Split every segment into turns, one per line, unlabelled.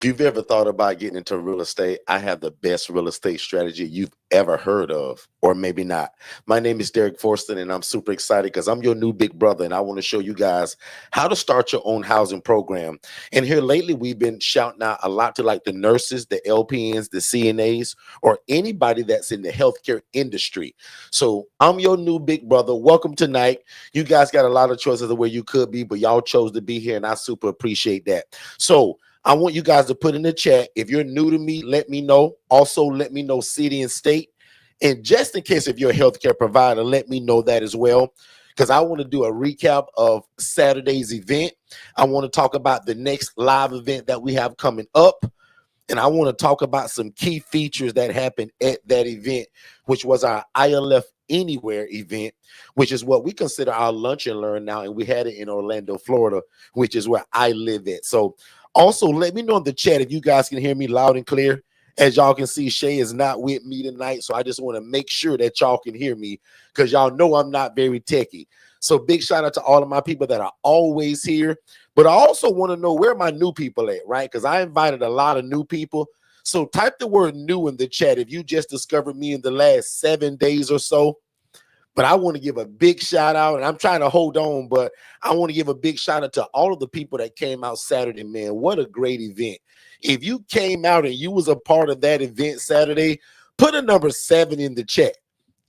If you've ever thought about getting into real estate, I have the best real estate strategy you've ever heard of, or maybe not. My name is Derrick Forston, and I'm super excited because I'm your new big brother, and I want to show you guys how to start your own housing program. And here lately, we've been shouting out a lot to like the nurses, the LPNs, the CNAs, or anybody that's in the healthcare industry. So I'm your new big brother. Welcome tonight. You guys got a lot of choices of where you could be, but y'all chose to be here, and I super appreciate that. So I want you guys to put in the chat. If you're new to me, let me know. Also, let me know city and state. And just in case if you're a healthcare provider, let me know that as well. Because I want to do a recap of Saturday's event. I want to talk about the next live event that we have coming up. And I want to talk about some key features that happened at that event, which was our ILF Anywhere event, which is what we consider our lunch and learn now. And we had it in Orlando, Florida, which is where I live at. So also let me know in the chat if you guys can hear me loud and clear. As y'all can see, Shay is not with me tonight. So I just want to make sure that y'all can hear me because y'all know I'm not very techie. So big shout out to all of my people that are always here. But I also want to know where my new people at, right? Because I invited a lot of new people. So type the word new in the chat if you just discovered me in the last 7 days or so. But I want to give a big shout out, and I'm trying to hold on, but I want to give a big shout out to all of the people that came out Saturday, man. What a great event. If you came out and you was a part of that event Saturday, put a number 7 in the chat.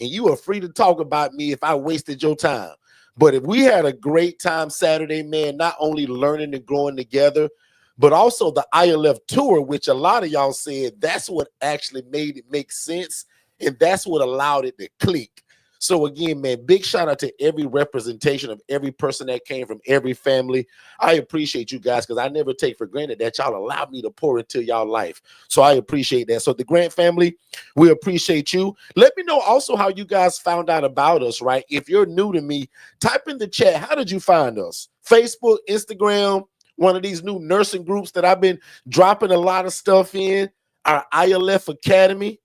And you are free to talk about me if I wasted your time. But if we had a great time Saturday, man, not only learning and growing together, but also the ILF tour, which a lot of y'all said that's what actually made it make sense. And that's what allowed it to click. So again, man, big shout out to every representation of every person that came from every family. I appreciate you guys because I never take for granted that y'all allow me to pour into y'all life. So I appreciate that. So the Grant family, we appreciate you. Let me know also how you guys found out about us, right? If you're new to me, type in the chat. How did you find us? Facebook, Instagram, one of these new nursing groups that I've been dropping a lot of stuff in, our ILF Academy.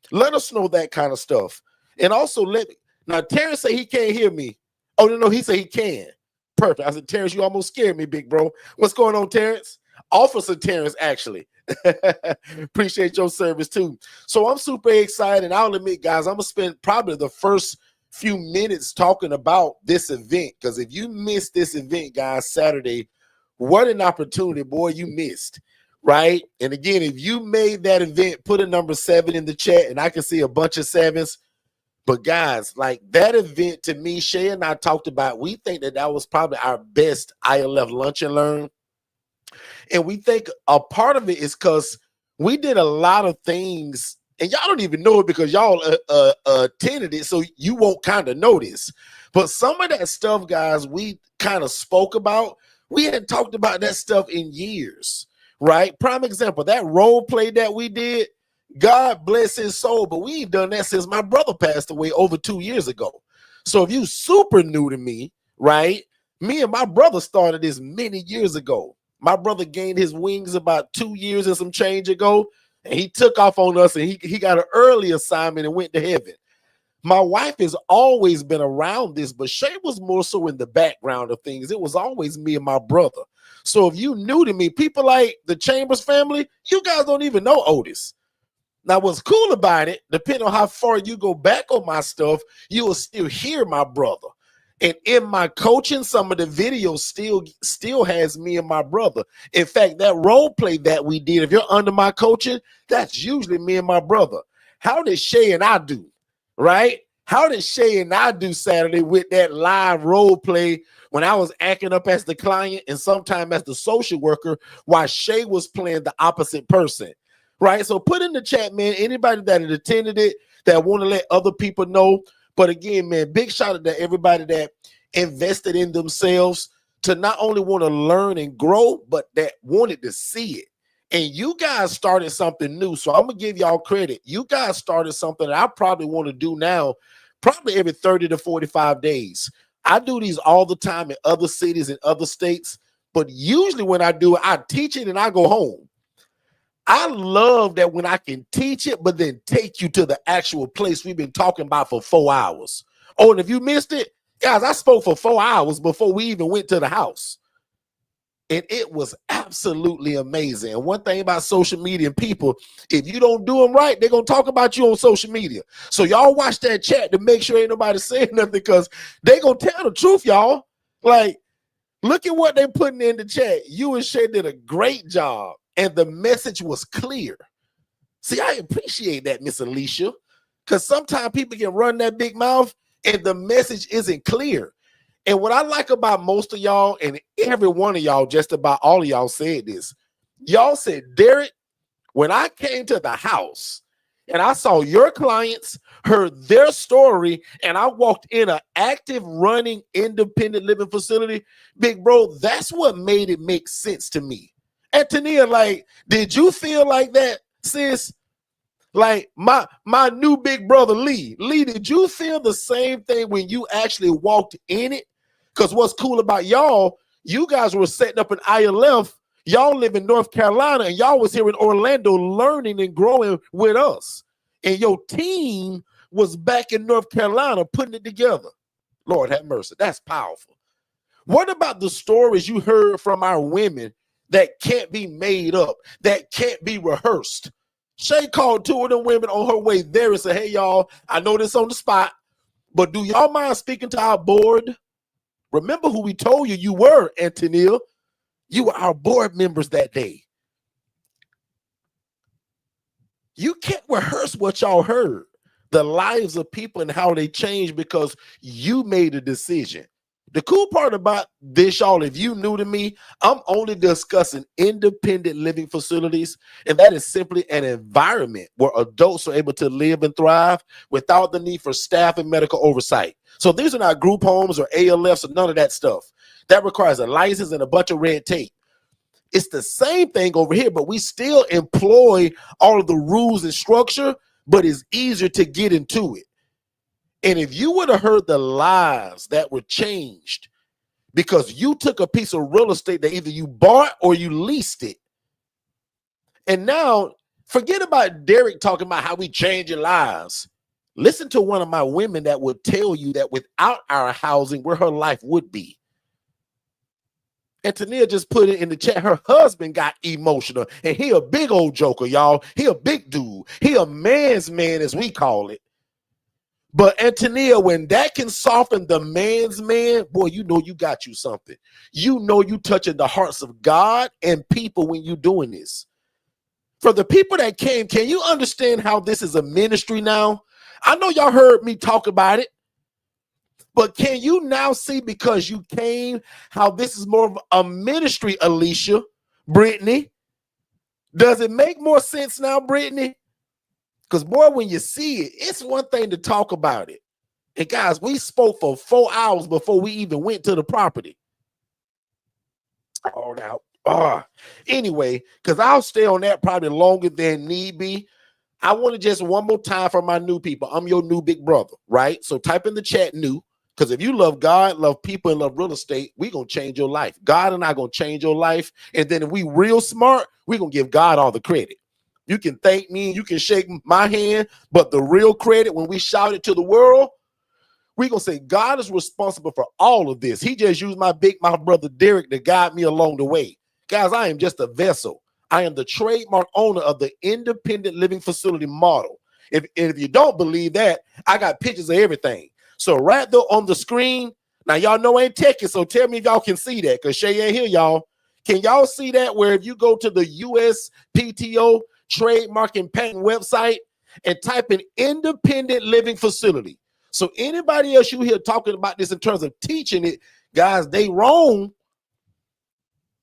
Let us know that kind of stuff. And also now, Terrence say he can't hear me. Oh, no, he said he can. Perfect. I said, Terrence, you almost scared me, big bro. What's going on, Terrence? Officer Terrence, actually. Appreciate your service, too. So I'm super excited. And I'll admit, guys, I'm going to spend probably the first few minutes talking about this event. Because if you missed this event, guys, Saturday, what an opportunity, boy, you missed. Right? And again, if you made that event, put a number 7 in the chat. And I can see a bunch of 7s. But guys, like that event to me, Shay and I talked about, we think that was probably our best ILF lunch and learn. And we think a part of it is because we did a lot of things, and y'all don't even know it because y'all attended it, so you won't kind of notice. But some of that stuff, guys, we kind of spoke about. We hadn't talked about that stuff in years, right? Prime example, that role play that we did, God bless his soul, but we ain't done that since my brother passed away over 2 years ago. So if you super new to me, right? Me and my brother started this many years ago. My brother gained his wings about 2 years and some change ago, and he took off on us, and he got an early assignment and went to heaven. My wife has always been around this, but Shay was more so in the background of things. It was always me and my brother. So if you new to me, people like the Chambers family, you guys don't even know Otis. Now, what's cool about it, depending on how far you go back on my stuff, you will still hear my brother. And in my coaching, some of the videos still has me and my brother. In fact, that role play that we did, if you're under my coaching, that's usually me and my brother. How did Shay and I do, right? How did Shay and I do Saturday with that live role play when I was acting up as the client and sometimes as the social worker while Shay was playing the opposite person? Right, so put in the chat, man, anybody that had attended it that want to let other people know. But again, man, big shout out to everybody that invested in themselves to not only want to learn and grow, but that wanted to see it. And you guys started something new. So I'm going to give y'all credit. You guys started something that I probably want to do now, probably every 30 to 45 days. I do these all the time in other cities and other states. But usually when I do it, I teach it and I go home. I love that when I can teach it, but then take you to the actual place we've been talking about for 4 hours. Oh, and if you missed it, guys, I spoke for 4 hours before we even went to the house. And it was absolutely amazing. And one thing about social media and people, if you don't do them right, they're going to talk about you on social media. So y'all watch that chat to make sure ain't nobody saying nothing, because they going to tell the truth, y'all. Like, look at what they're putting in the chat. You and Shay did a great job, and the message was clear. See, I appreciate that, Miss Alicia, because sometimes people can run that big mouth and the message isn't clear. And what I like about most of y'all, and every one of y'all, just about all of y'all said this. Y'all said, Derrick, when I came to the house and I saw your clients, heard their story, and I walked in an active, running, independent living facility, big bro, that's what made it make sense to me. And Tania, like, did you feel like that, sis? Like my new big brother, Lee, did you feel the same thing when you actually walked in it? Because what's cool about y'all, you guys were setting up an ILF. Y'all live in North Carolina, and y'all was here in Orlando learning and growing with us. And your team was back in North Carolina putting it together. Lord have mercy. That's powerful. What about the stories you heard from our women that can't be made up, that can't be rehearsed? Shay called 2 of them women on her way there and said, hey, y'all, I know this on the spot, but do y'all mind speaking to our board? Remember who we told you were, Antonia. You were our board members that day. You can't rehearse what y'all heard. The lives of people and how they changed because you made a decision. The cool part about this, y'all, if you new to me, I'm only discussing independent living facilities, and that is simply an environment where adults are able to live and thrive without the need for staff and medical oversight. So these are not group homes or ALFs or none of that stuff. That requires a license and a bunch of red tape. It's the same thing over here, but we still employ all of the rules and structure, but it's easier to get into it. And if you would have heard the lives that were changed because you took a piece of real estate that either you bought or you leased it. And now forget about Derrick talking about how we change your lives. Listen to one of my women that would tell you that without our housing, where her life would be. And Tania just put it in the chat. Her husband got emotional, and he a big old joker, y'all. He a big dude. He a man's man, as we call it. But Antonia, when that can soften the man's man, boy, you know you got you something. You know you touching the hearts of God and people when you doing this. For the people that came, can you understand how this is a ministry now? I know y'all heard me talk about it, but can you now see, because you came, how this is more of a ministry, Alicia, Brittany? Does it make more sense now, Brittany? Because, boy, when you see it, it's one thing to talk about it. And, guys, we spoke for 4 hours before we even went to the property. Oh, now, anyway, because I'll stay on that probably longer than need be. I want to just one more time for my new people. I'm your new big brother, right? So type in the chat new, because if you love God, love people, and love real estate, we're going to change your life. God and I going to change your life. And then if we real smart, we're going to give God all the credit. You can thank me, you can shake my hand, but the real credit, when we shout it to the world, we're going to say God is responsible for all of this. He just used my brother Derrick to guide me along the way. Guys, I am just a vessel. I am the trademark owner of the independent living facility model. If you don't believe that, I got pictures of everything. So right there on the screen, now y'all know I ain't techie, so tell me if y'all can see that, because Shay ain't here, y'all. Can y'all see that, where if you go to the USPTO trademark and patent website and type in independent living facility? So anybody else you hear talking about this in terms of teaching it, guys, they wrong.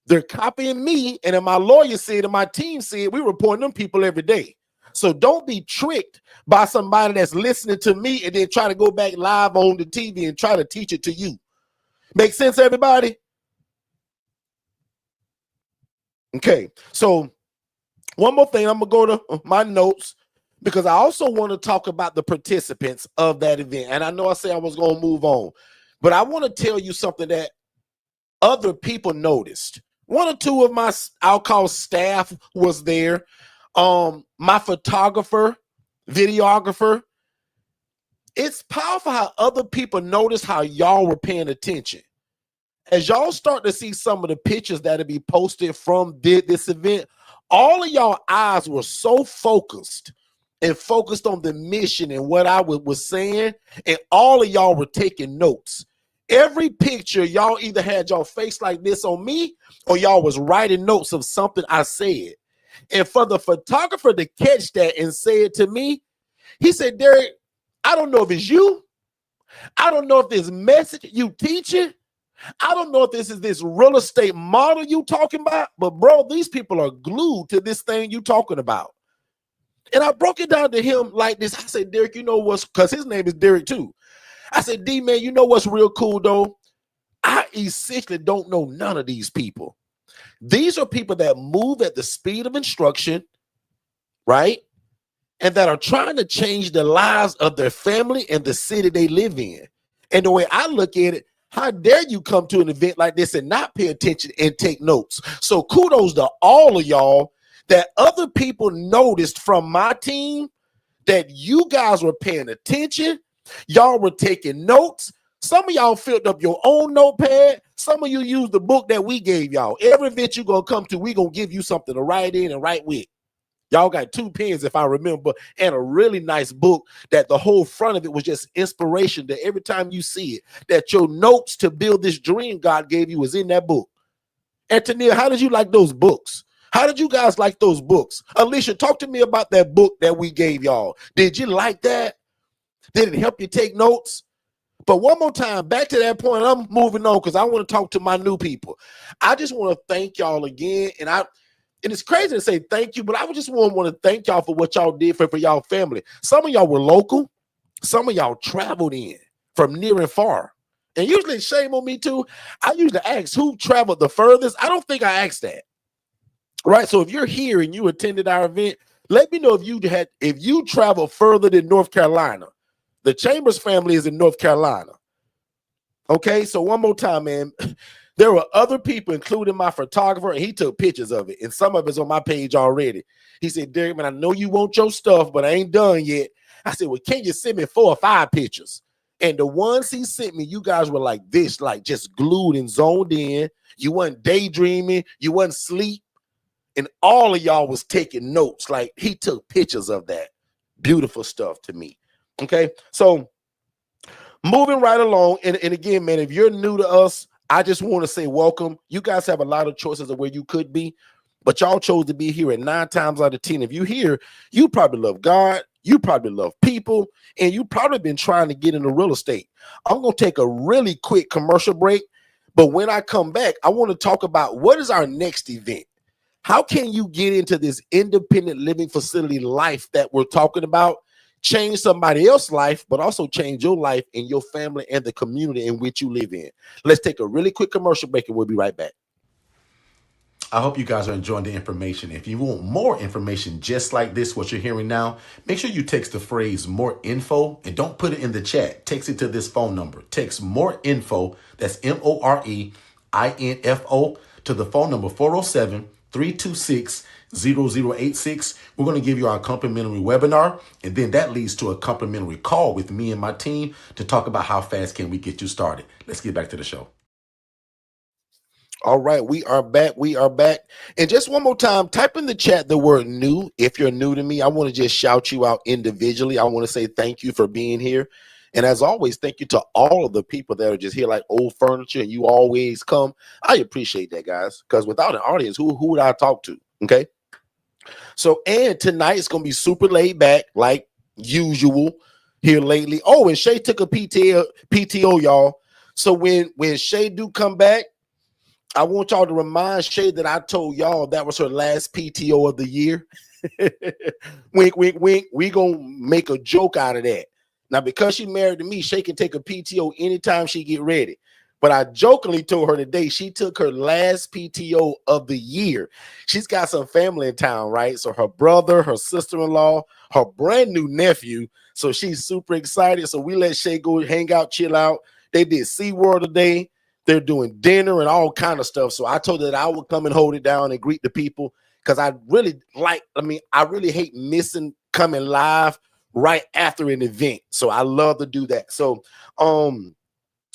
They're copying me, and then my lawyer said and my team said we reporting them people every day. So don't be tricked by somebody that's listening to me and then try to go back live on the TV and try to teach it to you. Make sense, everybody? Okay, so one more thing, I'm going to go to my notes, because I also want to talk about the participants of that event. And I know I said I was going to move on, but I want to tell you something that other people noticed. 1 or 2 of my, I'll call staff, was there. My photographer, videographer. It's powerful how other people notice how y'all were paying attention. as y'all start to see some of the pictures that'll be posted from this event, all of y'all eyes were so focused and focused on the mission and what I was saying, and all of y'all were taking notes. Every picture, y'all either had y'all face like this on me, or y'all was writing notes of something I said. And for the photographer to catch that and say it to me, he said, Derrick, I don't know if it's you. I don't know if this message you teaching. I don't know if this is this real estate model you talking about, but bro, these people are glued to this thing you talking about. And I broke it down to him like this. I said, Derrick, you know what's, because his name is Derrick too. I said, D, man, you know what's real cool though? I essentially don't know none of these people. These are people that move at the speed of instruction, right? And that are trying to change the lives of their family and the city they live in. And the way I look at it, how dare you come to an event like this and not pay attention and take notes? So kudos to all of y'all that other people noticed from my team that you guys were paying attention. Y'all were taking notes. Some of y'all filled up your own notepad. Some of you used the book that we gave y'all. Every event you're going to come to, we're going to give you something to write in and write with. Y'all got 2 pens, if I remember, and a really nice book that the whole front of it was just inspiration that every time you see it, that your notes to build this dream God gave you was in that book. And Tania, how did you like those books? How did you guys like those books? Alicia, talk to me about that book that we gave y'all. Did you like that? Did it help you take notes? But one more time, back to that point, I'm moving on because I want to talk to my new people. I just want to thank y'all again. And it's crazy to say thank you, but I just want to thank y'all for what y'all did for y'all family. Some of y'all were local. Some of y'all traveled in from near and far. And usually, shame on me too, I usually ask who traveled the furthest. I don't think I asked that. Right? So if you're here and you attended our event, let me know if you traveled further than North Carolina. The Chambers family is in North Carolina. Okay, so one more time, man. There were other people, including my photographer, and he took pictures of it. And some of it's on my page already. He said, Derrick, man, I know you want your stuff, but I ain't done yet. I said, well, can you send me 4 or 5 pictures? And the ones he sent me, you guys were like this, like just glued and zoned in. You wasn't daydreaming. You wasn't asleep. And all of y'all was taking notes. Like he took pictures of that. Beautiful stuff to me. Okay, so moving right along. And again, man, if you're new to us, I just want to say welcome. You guys have a lot of choices of where you could be, but y'all chose to be here. And 9 times out of 10, if you here, you probably love God, you probably love people, and you probably been trying to get into real estate. I'm going to take a really quick commercial break, but when I come back, I want to talk about what is our next event. How can you get into this independent living facility life that we're talking about? Change somebody else's life, but also change your life and your family and the community in which you live in. Let's take a really quick commercial break and we'll be right back. I hope you guys are enjoying the information. If you want more information just like this, what you're hearing now, make sure you text the phrase more info and don't put it in the chat. Text it to this phone number. Text more info, that's MOREINFO, to the phone number 407-326-0086. We're going to give you our complimentary webinar, and then that leads to a complimentary call with me and my team to talk about how fast can we get you started. Let's get back to the show. All right, we are back. We are back. And just one more time, type in the chat the word new. If you're new to me, I want to just shout you out individually. I want to say thank you for being here. And as always, thank you to all of the people that are just here like old furniture and you always come. I appreciate that, guys, because without an audience, who would I talk to? Okay. So, and tonight it's going to be super laid back like usual here lately. Oh, and Shay took a PTO, y'all. So when Shay do come back, I want y'all to remind Shay that I told y'all that was her last PTO of the year. Wink, wink, wink. We going to make a joke out of that. Now, because she married to me, Shay can take a PTO anytime she get ready. But I jokingly told her today she took her last PTO of the year. She's got some family in town, right? So her brother, her sister-in-law, her brand new nephew. So she's super excited. So we let Shay go hang out, chill out. They did SeaWorld today. They're doing dinner and all kind of stuff. So I told her that I would come and hold it down and greet the people because I really hate missing coming live right after an event. So I love to do that. So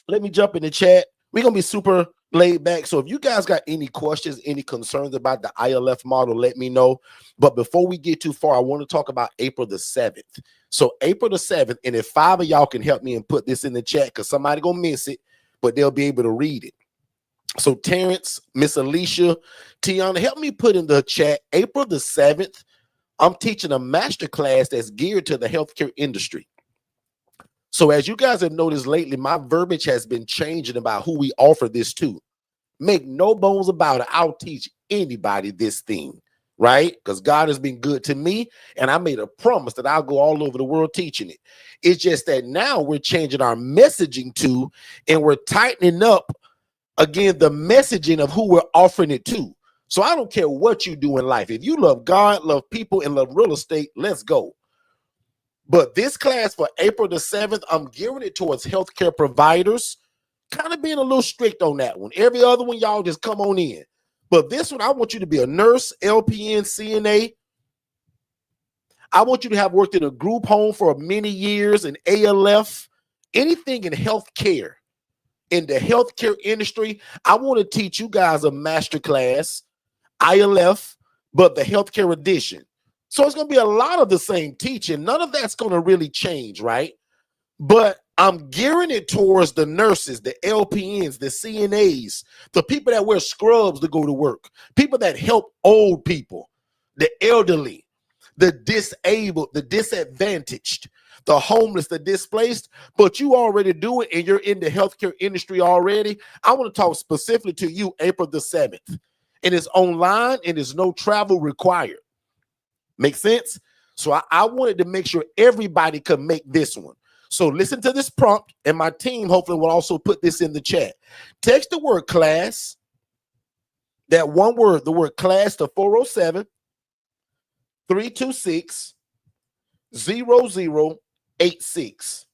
let me jump in the chat. We're gonna be super laid back. So if you guys got any questions, any concerns about the ILF model, let me know. But before we get too far, I want to talk about April the 7th. So April the 7th, and if 5 of y'all can help me and put this in the chat, because somebody gonna miss it, but they'll be able to read it. So Terrence, Miss Alicia, Tiana, help me put in the chat, April the 7th, I'm teaching a master class that's geared to the healthcare industry. So as you guys have noticed lately, my verbiage has been changing about who we offer this to. Make no bones about it. I'll teach anybody this thing, right? Because God has been good to me, and I made a promise that I'll go all over the world teaching it. It's just that now we're changing our messaging to, and we're tightening up, again, the messaging of who we're offering it to. So I don't care what you do in life. If you love God, love people, and love real estate, let's go. But this class for April the 7th, I'm gearing it towards healthcare providers, kind of being a little strict on that one. Every other one, y'all just come on in. But this one, I want you to be a nurse, LPN, CNA. I want you to have worked in a group home for many years, in ALF, anything in healthcare, in the healthcare industry. I want to teach you guys a master class, ILF, but the healthcare edition. So it's going to be a lot of the same teaching. None of that's going to really change, right? But I'm gearing it towards the nurses, the LPNs, the CNAs, the people that wear scrubs to go to work, people that help old people, the elderly, the disabled, the disadvantaged, the homeless, the displaced. But you already do it, and you're in the healthcare industry already. I want to talk specifically to you April the 7th. And it's online, and there's no travel required. Make sense? So I wanted to make sure everybody could make this one. So listen to this prompt, and my team hopefully will also put this in the chat. Text the word class, that one word, the word class, to 407-326-0086.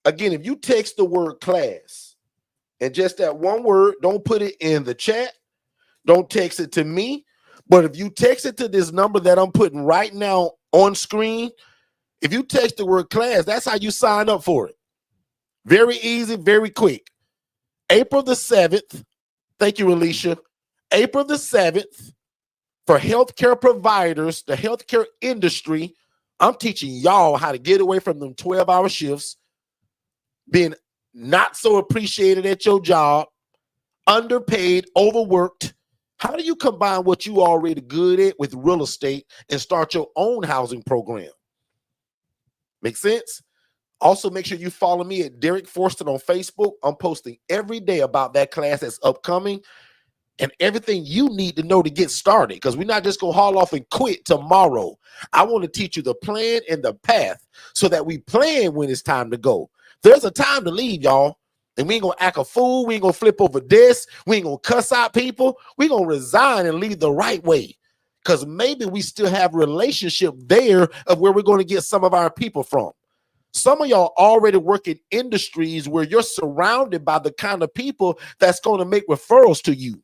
Again, if you text the word class and just that one word, don't put it in the chat. Don't text it to me. But if you text it to this number that I'm putting right now on screen, if you text the word class, that's how you sign up for it. Very easy, very quick. April the 7th, thank you, Alicia. April the 7th, for healthcare providers, the healthcare industry, I'm teaching y'all how to get away from them 12-hour shifts, being not so appreciated at your job, underpaid, overworked. How do you combine what you already good at with real estate and start your own housing program? Make sense? Also, make sure you follow me at Derrick Forston on Facebook. I'm posting every day about that class that's upcoming and everything you need to know to get started, because we're not just going to haul off and quit tomorrow. I want to teach you the plan and the path so that we plan when it's time to go. There's a time to leave, y'all. And we ain't going to act a fool. We ain't going to flip over desks. We ain't going to cuss out people. We going to resign and leave the right way, because maybe we still have relationship there of where we're going to get some of our people from. Some of y'all already work in industries where you're surrounded by the kind of people that's going to make referrals to you.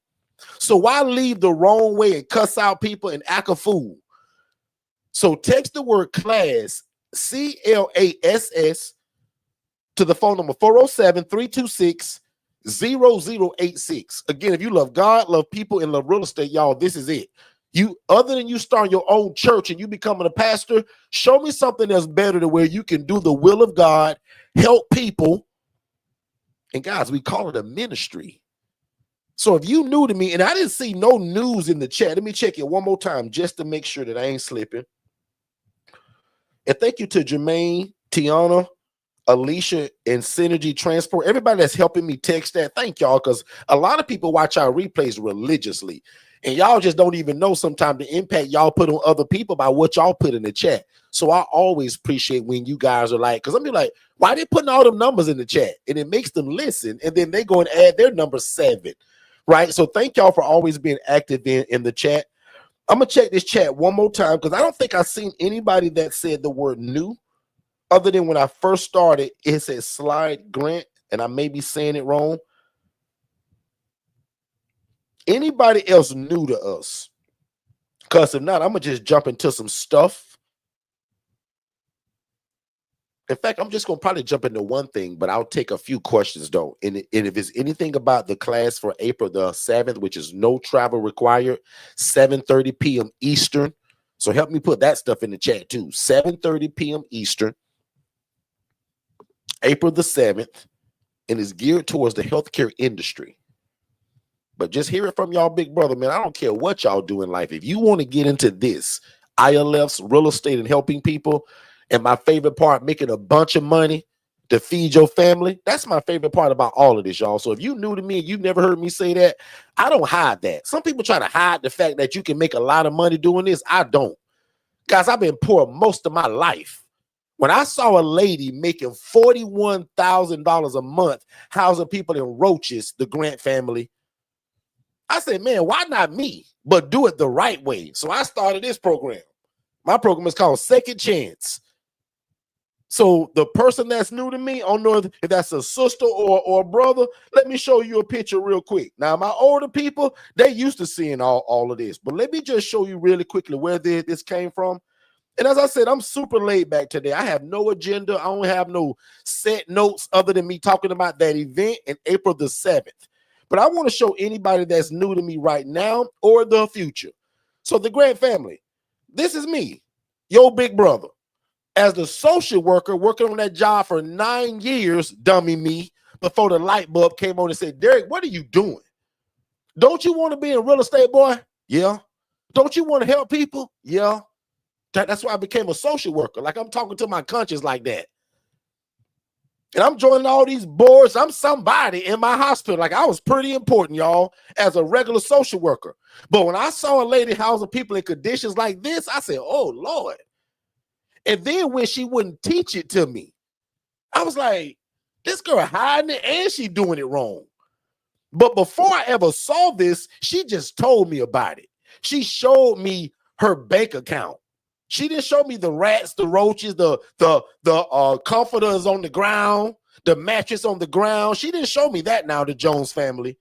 So why leave the wrong way and cuss out people and act a fool? So text the word class, CLASS, to the phone number 407-326-0086. Again, if you love God, love people, and love real estate, y'all, this is it. You, other than you starting your own church and you becoming a pastor, show me something that's better to where you can do the will of God, help people. And guys, we call it a ministry. So if you new to me, and I didn't see no news in the chat, let me check it one more time just to make sure that I ain't slipping. And thank you to Jermaine, Tiana, Alicia, and Synergy Transport, everybody that's helping me text that. Thank y'all, because a lot of people watch our replays religiously, and y'all just don't even know sometimes the impact y'all put on other people by what y'all put in the chat. So I always appreciate when you guys are like, because I'm be like, why they putting all them numbers in the chat? And it makes them listen, and then they go and add their number 7, right? So thank y'all for always being active in the chat. I'm gonna check this chat one more time, because I don't think I've seen anybody that said the word new. Other than when I first started, it said Slide Grant, and I may be saying it wrong. Anybody else new to us? Because if not, I'm going to just jump into some stuff. In fact, I'm just going to probably jump into one thing, but I'll take a few questions though. And if it's anything about the class for April the 7th, which is no travel required, 7:30 p.m. Eastern. So help me put that stuff in the chat too. 7:30 p.m. Eastern, April the 7th, and is geared towards the healthcare industry. But just hear it from y'all big brother, man. I don't care what y'all do in life. If you want to get into this, ILF's real estate and helping people, and my favorite part, making a bunch of money to feed your family, that's my favorite part about all of this, y'all. So if you're new to me and you've never heard me say that, I don't hide that. Some people try to hide the fact that you can make a lot of money doing this. I don't. Guys, I've been poor most of my life. When I saw a lady making $41,000 a month housing people in Roaches, the Grant family, I said, man, why not me? But do it the right way. So I started this program. My program is called Second Chance. So the person that's new to me, I don't know if that's a sister or a brother, let me show you a picture real quick. Now, my older people, they used to seeing all of this. But let me just show you really quickly where this came from. And as I said, I'm super laid back today. I have no agenda. I don't have no set notes other than me talking about that event in April the 7th. But I want to show anybody that's new to me right now or the future. So the Grant family, this is me, your big brother. As the social worker working on that job for 9 years, dummy me, before the light bulb came on and said, Derrick, what are you doing? Don't you want to be in real estate, boy? Yeah. Don't you want to help people? Yeah. That's why I became a social worker. Like I'm talking to my conscience like that. And I'm joining all these boards. I'm somebody in my hospital. Like I was pretty important, y'all, as a regular social worker. But when I saw a lady housing people in conditions like this, I said, oh, Lord. And then when she wouldn't teach it to me, I was like, this girl hiding it and she doing it wrong. But before I ever saw this, she just told me about it. She showed me her bank account. She didn't show me the rats, the roaches, the comforters on the ground, the mattress on the ground. She didn't show me that now, the Jones family.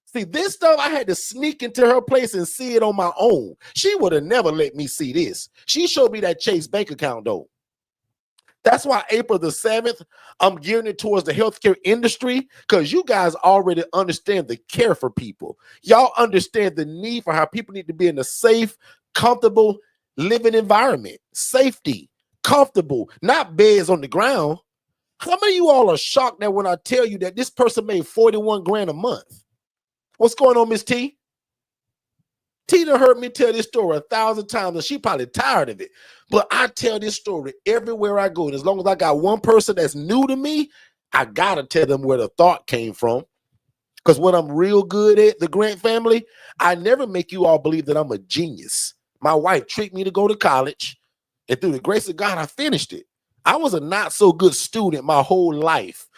See, this stuff, I had to sneak into her place and see it on my own. She would have never let me see this. She showed me that Chase bank account, though. That's why April the 7th, I'm gearing it towards the healthcare industry because you guys already understand the care for people. Y'all understand the need for how people need to be in a safe, comfortable living environment. Safety, comfortable, not beds on the ground. How many of you all are shocked that when I tell you that this person made 41 grand a month? What's going on, Miss T? T done heard me tell this story 1,000 times, and she probably tired of it. But I tell this story everywhere I go. And as long as I got one person that's new to me, I got to tell them where the thought came from. Because what I'm real good at, the Grant family, I never make you all believe that I'm a genius. My wife tricked me to go to college, and through the grace of God, I finished it. I was a not so good student my whole life.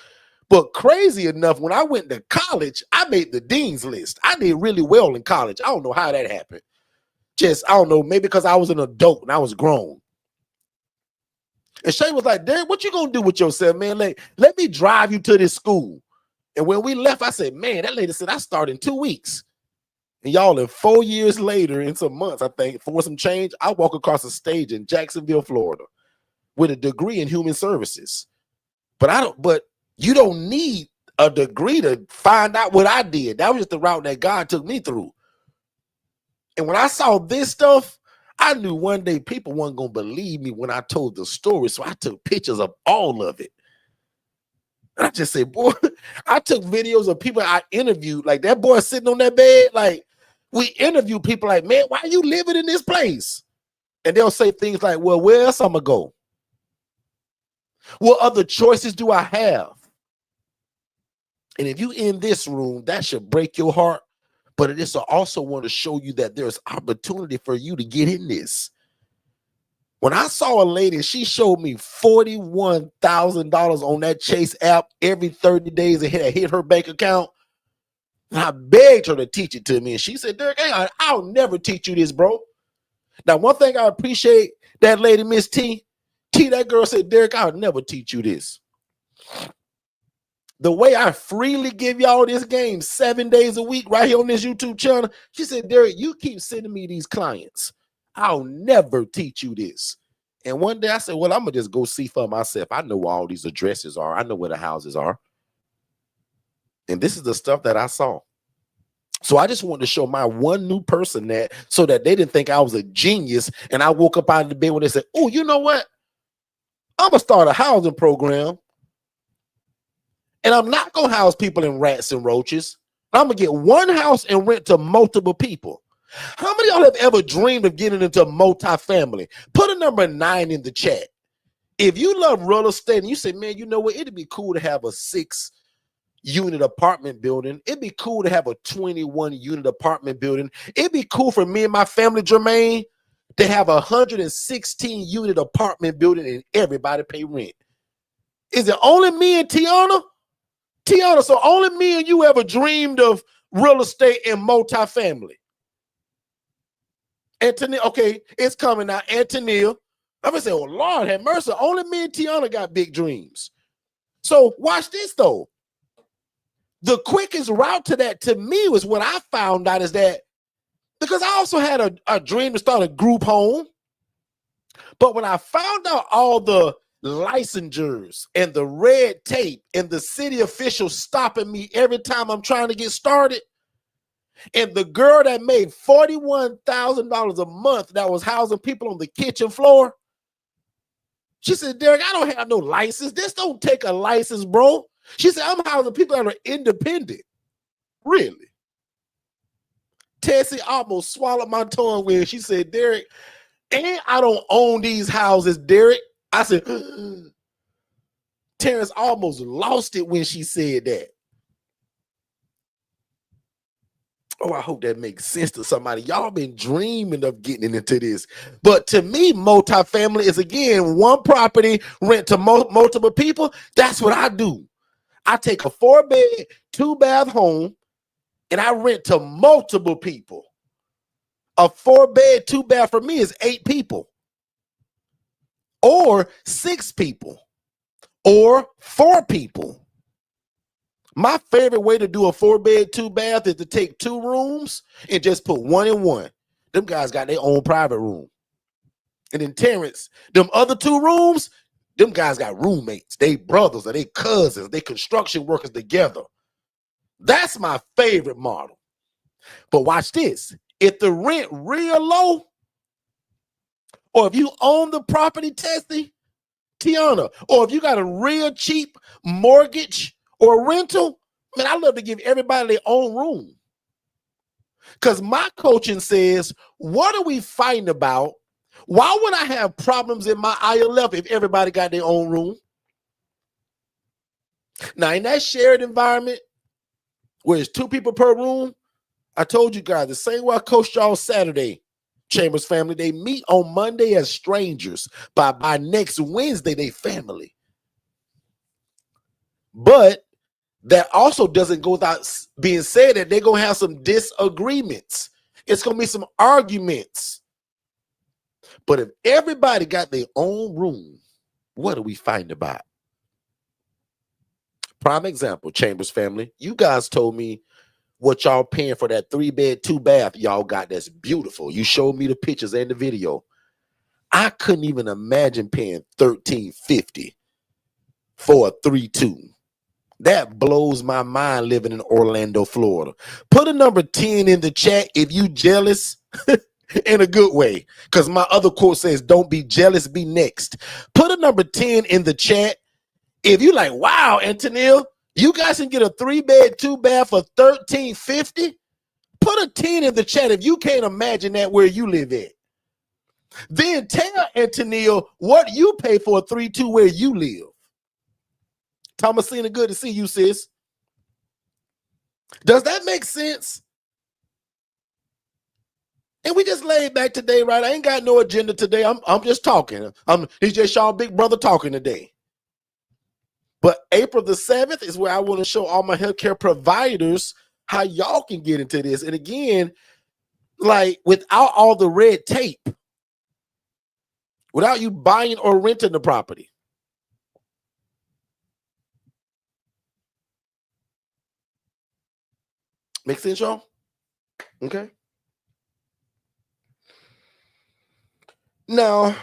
But crazy enough, when I went to college, I made the dean's list. I did really well in college. I don't know how that happened. Just, I don't know, maybe because I was an adult and I was grown. And Shay was like, Derrick, what you going to do with yourself, man? Let me drive you to this school. And when we left, I said, man, that lady said I start in 2 weeks. And y'all, in 4 years later, in some months, I think, for some change, I walk across the stage in Jacksonville, Florida with a degree in human services. But you don't need a degree to find out what I did. That was just the route that God took me through. And when I saw this stuff, I knew one day people weren't going to believe me when I told the story. So I took pictures of all of it. And I just said, boy, I took videos of people I interviewed. Like that boy sitting on that bed. Like we interview people like, man, why are you living in this place? And they'll say things like, well, where else I'm going to go? What other choices do I have? And if you in this room, that should break your heart. But it is also want to show you that there's opportunity for you to get in this. When I saw a lady, she showed me $41,000 on that Chase app every 30 days and hit her bank account. And I begged her to teach it to me. And she said, Derrick, hey, I'll never teach you this, bro. Now, one thing I appreciate that lady, Miss T, that girl said, Derrick, I'll never teach you this. The way I freely give y'all this game 7 days a week right here on this YouTube channel, she said, Derrick, you keep sending me these clients. I'll never teach you this. And one day I said, well, I'm gonna just go see for myself. I know where all these addresses are. I know where the houses are. And this is the stuff that I saw. So I just wanted to show my one new person that, so that they didn't think I was a genius. And I woke up out of the bed when they said, oh, you know what? I'm gonna start a housing program. And I'm not gonna house people in rats and roaches. I'm gonna get one house and rent to multiple people. How many of y'all have ever dreamed of getting into multifamily? Put a number 9 in the chat. If you love real estate and you say, man, you know what? It'd be cool to have a 6-unit apartment building. It'd be cool to have a 21-unit apartment building. It'd be cool for me and my family, Jermaine, to have a 116-unit apartment building and everybody pay rent. Is it only me and Tiana? Tiana, so only me and you ever dreamed of real estate and multifamily? Anthony, okay, it's coming now. Anthony, I'm gonna say, oh Lord have mercy. Only me and Tiana got big dreams. So watch this though. The quickest route to that to me was what I found out is that, because I also had a dream to start a group home. But when I found out all the licensures and the red tape and the city officials stopping me every time I'm trying to get started, and the girl that made $41,000 a month that was housing people on the kitchen floor, she said, Derrick, I don't have no license. This don't take a license, bro. She said, I'm housing people that are independent. Really? Tessie almost swallowed my tongue when she said, Derrick, and I don't own these houses, Derrick. I said, Terrence almost lost it when she said that. Oh, I hope that makes sense to somebody. Y'all been dreaming of getting into this. But to me, multifamily is, again, one property, rent to multiple people. That's what I do. I take a 4-bed, 2-bath home, and I rent to multiple people. A 4-bed, 2-bath for me is 8 people, or 6 people, or 4 people. My favorite way to do a 4-bed, 2-bath is to take 2 rooms and just put 1 in 1. Them guys got their own private room. And then Terrence, them other 2 rooms, them guys got roommates. They brothers or they cousins, they construction workers together. That's my favorite model. But watch this. If the rent real low, or if you own the property, Tessie, Tiana, or if you got a real cheap mortgage or rental, man, I love to give everybody their own room. Because my coaching says, what are we fighting about? Why would I have problems in my ILF if everybody got their own room? Now, in that shared environment, where it's 2 people per room, I told you guys, the same way I coached y'all Saturday, Chambers family, they meet on Monday as strangers. By next Wednesday, they family. But that also doesn't go without being said that they're going to have some disagreements. It's going to be some arguments. But if everybody got their own room, what are we fighting about? Prime example, Chambers family. You guys told me what y'all paying for that 3-bed, 2-bath y'all got that's beautiful. You showed me the pictures and the video. I couldn't even imagine paying $1,350 for a 3-2. That blows my mind living in Orlando, Florida. Put a number 10 in the chat if you jealous in a good way, because my other quote says, don't be jealous, be next. Put a number 10 in the chat if you like, wow, Antonio, you guys can get a 3-bed, 2-bath for $1,350. Put a 10 in the chat if you can't imagine that where you live at. Then tell Antonio what you pay for a 3-2 where you live. Thomasina, good to see you, sis. Does that make sense? And we just laid back today, right? I ain't got no agenda today. I'm just talking. He's just y'all big brother talking today. But April the 7th is where I want to show all my healthcare providers how y'all can get into this. And again, like without all the red tape, without you buying or renting the property. Make sense, y'all? Okay. Now,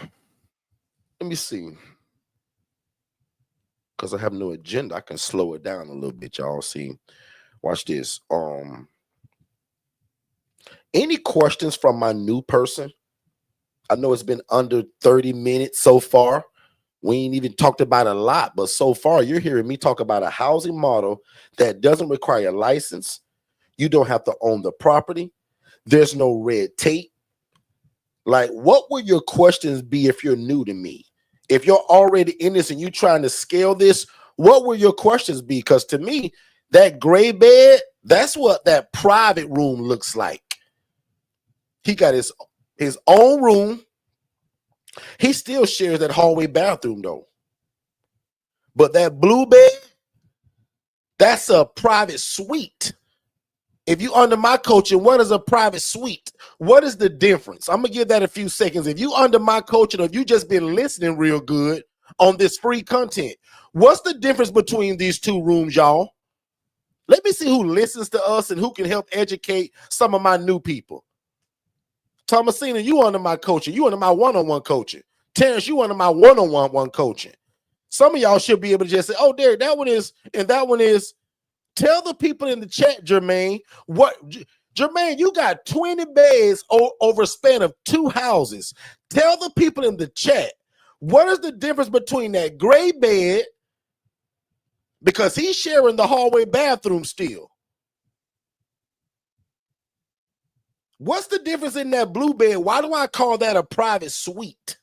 Let me see. Because I have no agenda, I can slow it down a little bit, y'all. See, watch this. Any questions from my new person? I know it's been under 30 minutes so far. We ain't even talked about a lot, but so far you're hearing me talk about a housing model that doesn't require a license. You don't have to own the property. There's no red tape. Like, what would your questions be if you're new to me? If you're already in this and you're trying to scale this, what will your questions be? Because to me, that gray bed, that's what that private room looks like. He got his own room. He still shares that hallway bathroom though. But that blue bed, that's a private suite. If you under my coaching, what is a private suite? What is the difference? I'm gonna give that a few seconds. If you under my coaching, or if you just been listening real good on this free content, what's the difference between these two rooms, y'all? Let me see who listens to us and who can help educate some of my new people. Thomasina, you under my coaching. You under my one-on-one coaching. Terrence, you under my one-on-one coaching. Some of y'all should be able to just say, oh, Derrick, that one is, and that one is. Tell the people in the chat, Jermaine, Jermaine, you got 20 beds over a span of 2 houses. Tell the people in the chat, what is the difference between that gray bed, because he's sharing the hallway bathroom still. What's the difference in that blue bed? Why do I call that a private suite?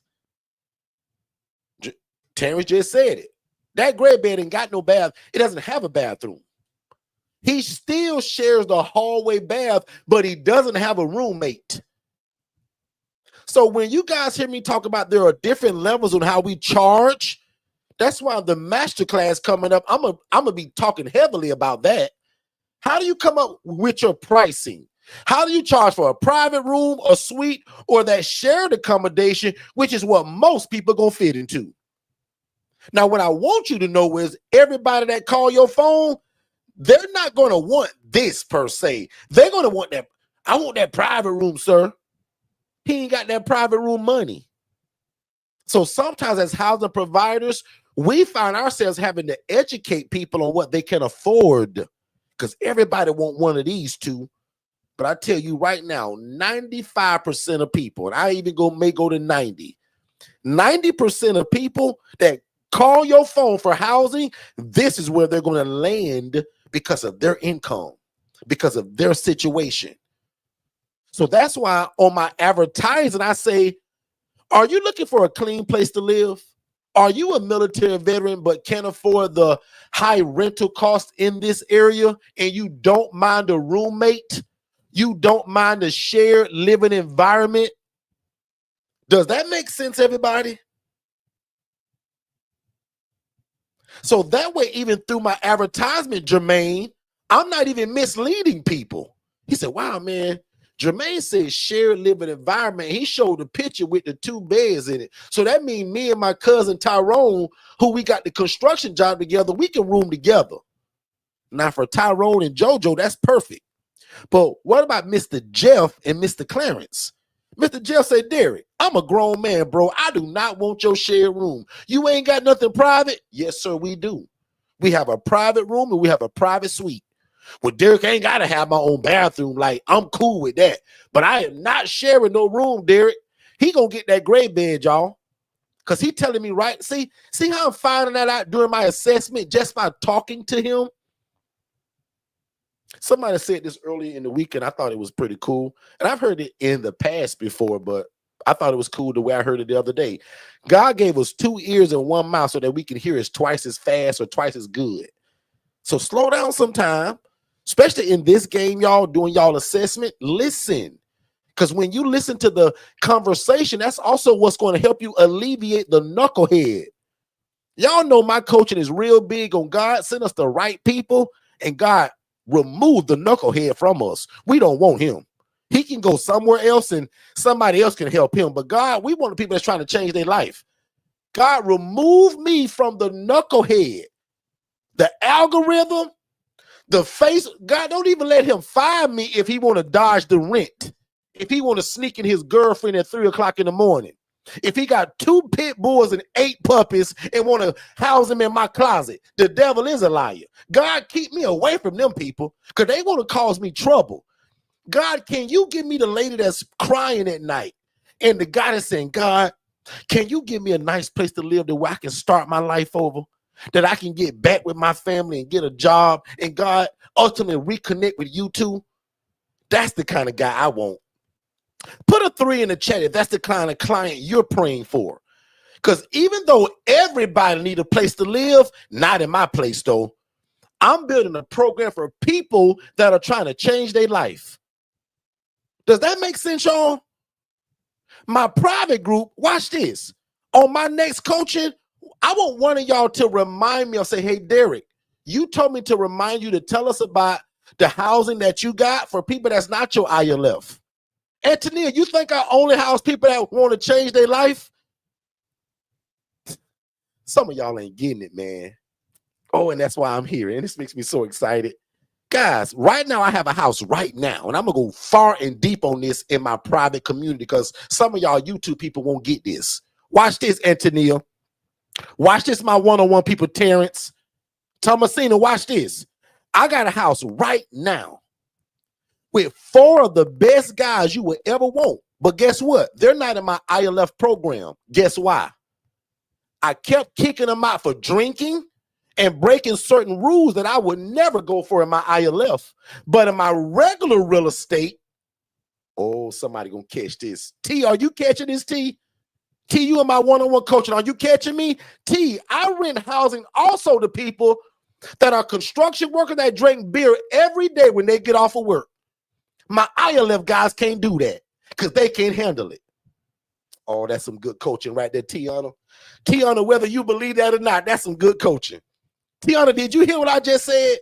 Terrence just said it. That gray bed ain't got no bath. It doesn't have a bathroom. He still shares the hallway bath, but he doesn't have a roommate. So when you guys hear me talk about there are different levels on how we charge, that's why the masterclass coming up, I'm gonna be talking heavily about that. How do you come up with your pricing? How do you charge for a private room, a suite, or that shared accommodation, which is what most people gonna fit into? Now, what I want you to know is everybody that call your phone, they're not going to want this per se. They're going to want that. I want that private room, sir. He ain't got that private room money. So sometimes as housing providers, we find ourselves having to educate people on what they can afford, because everybody want one of these two. But I tell you right now, 95% of people, and I even may go to 90% of people that call your phone for housing, this is where they're going to land because of their income, because of their situation. So that's why on my advertising, I say, are you looking for a clean place to live? Are you a military veteran but can't afford the high rental cost in this area, and you don't mind a roommate? You don't mind a shared living environment? Does that make sense, everybody? So that way, even through my advertisement, Jermaine, I'm not even misleading people. He said, wow, man, Jermaine said shared living environment. He showed the picture with the 2 beds in it. So that means me and my cousin Tyrone, who we got the construction job together, we can room together. Now for Tyrone and JoJo, that's perfect. But what about Mr. Jeff and Mr. Clarence? Mr. Jeff said, Derrick, I'm a grown man, bro. I do not want your shared room. You ain't got nothing private? Yes, sir, we do. We have a private room and we have a private suite. Well, Derrick, I ain't got to have my own bathroom. Like, I'm cool with that. But I am not sharing no room, Derrick. He going to get that gray bed, y'all. Because he telling me, right? See how I'm finding that out during my assessment just by talking to him? Somebody said this earlier in the week, and I thought it was pretty cool. And I've heard it in the past before, but I thought it was cool the way I heard it the other day. God gave us 2 ears and 1 mouth so that we can hear us twice as fast or twice as good. So slow down sometime, especially in this game, y'all, doing y'all assessment. Listen, because when you listen to the conversation, that's also what's going to help you alleviate the knucklehead. Y'all know my coaching is real big on God. Send us the right people, and God remove the knucklehead from us. We don't want him. He can go somewhere else and somebody else can help him. But God, we want the people that's trying to change their life. God, remove me from the knucklehead, the algorithm, the face. God, don't even let him find me if he want to dodge the rent, if he want to sneak in his girlfriend at 3 o'clock in the morning. If he got 2 pit bulls and 8 puppies and want to house them in my closet, the devil is a liar. God, keep me away from them people because they want to cause me trouble. God, can you give me the lady that's crying at night? And the guy is saying, God, can you give me a nice place to live where I can start my life over? That I can get back with my family and get a job, and God ultimately reconnect with you too? That's the kind of guy I want. Put a 3 in the chat if that's the kind of client you're praying for. Because even though everybody need a place to live, not in my place though, I'm building a program for people that are trying to change their life. Does that make sense, y'all? My private group, watch this. On my next coaching, I want one of y'all to remind me or say, hey, Derrick, you told me to remind you to tell us about the housing that you got for people that's not your ILF. Antonia, you think I only house people that want to change their life? Some of y'all ain't getting it, man. Oh, and that's why I'm here. And this makes me so excited. Guys, right now I have a house right now, and I'm going to go far and deep on this in my private community because some of y'all YouTube people won't get this. Watch this, Antonia. Watch this, my one-on-one people, Terrence. Thomasina, watch this. I got a house right now with 4 of the best guys you would ever want. But guess what? They're not in my ILF program. Guess why? I kept kicking them out for drinking and breaking certain rules that I would never go for in my ILF. But in my regular real estate, oh, somebody gonna catch this. T, are you catching this, T? T, you and my one-on-one coaching, are you catching me? T, I rent housing also to people that are construction workers that drink beer every day when they get off of work. My ILF guys can't do that because they can't handle it. Oh, that's some good coaching right there, Tiana. Tiana, whether you believe that or not, that's some good coaching. Tiana, did you hear what I just said?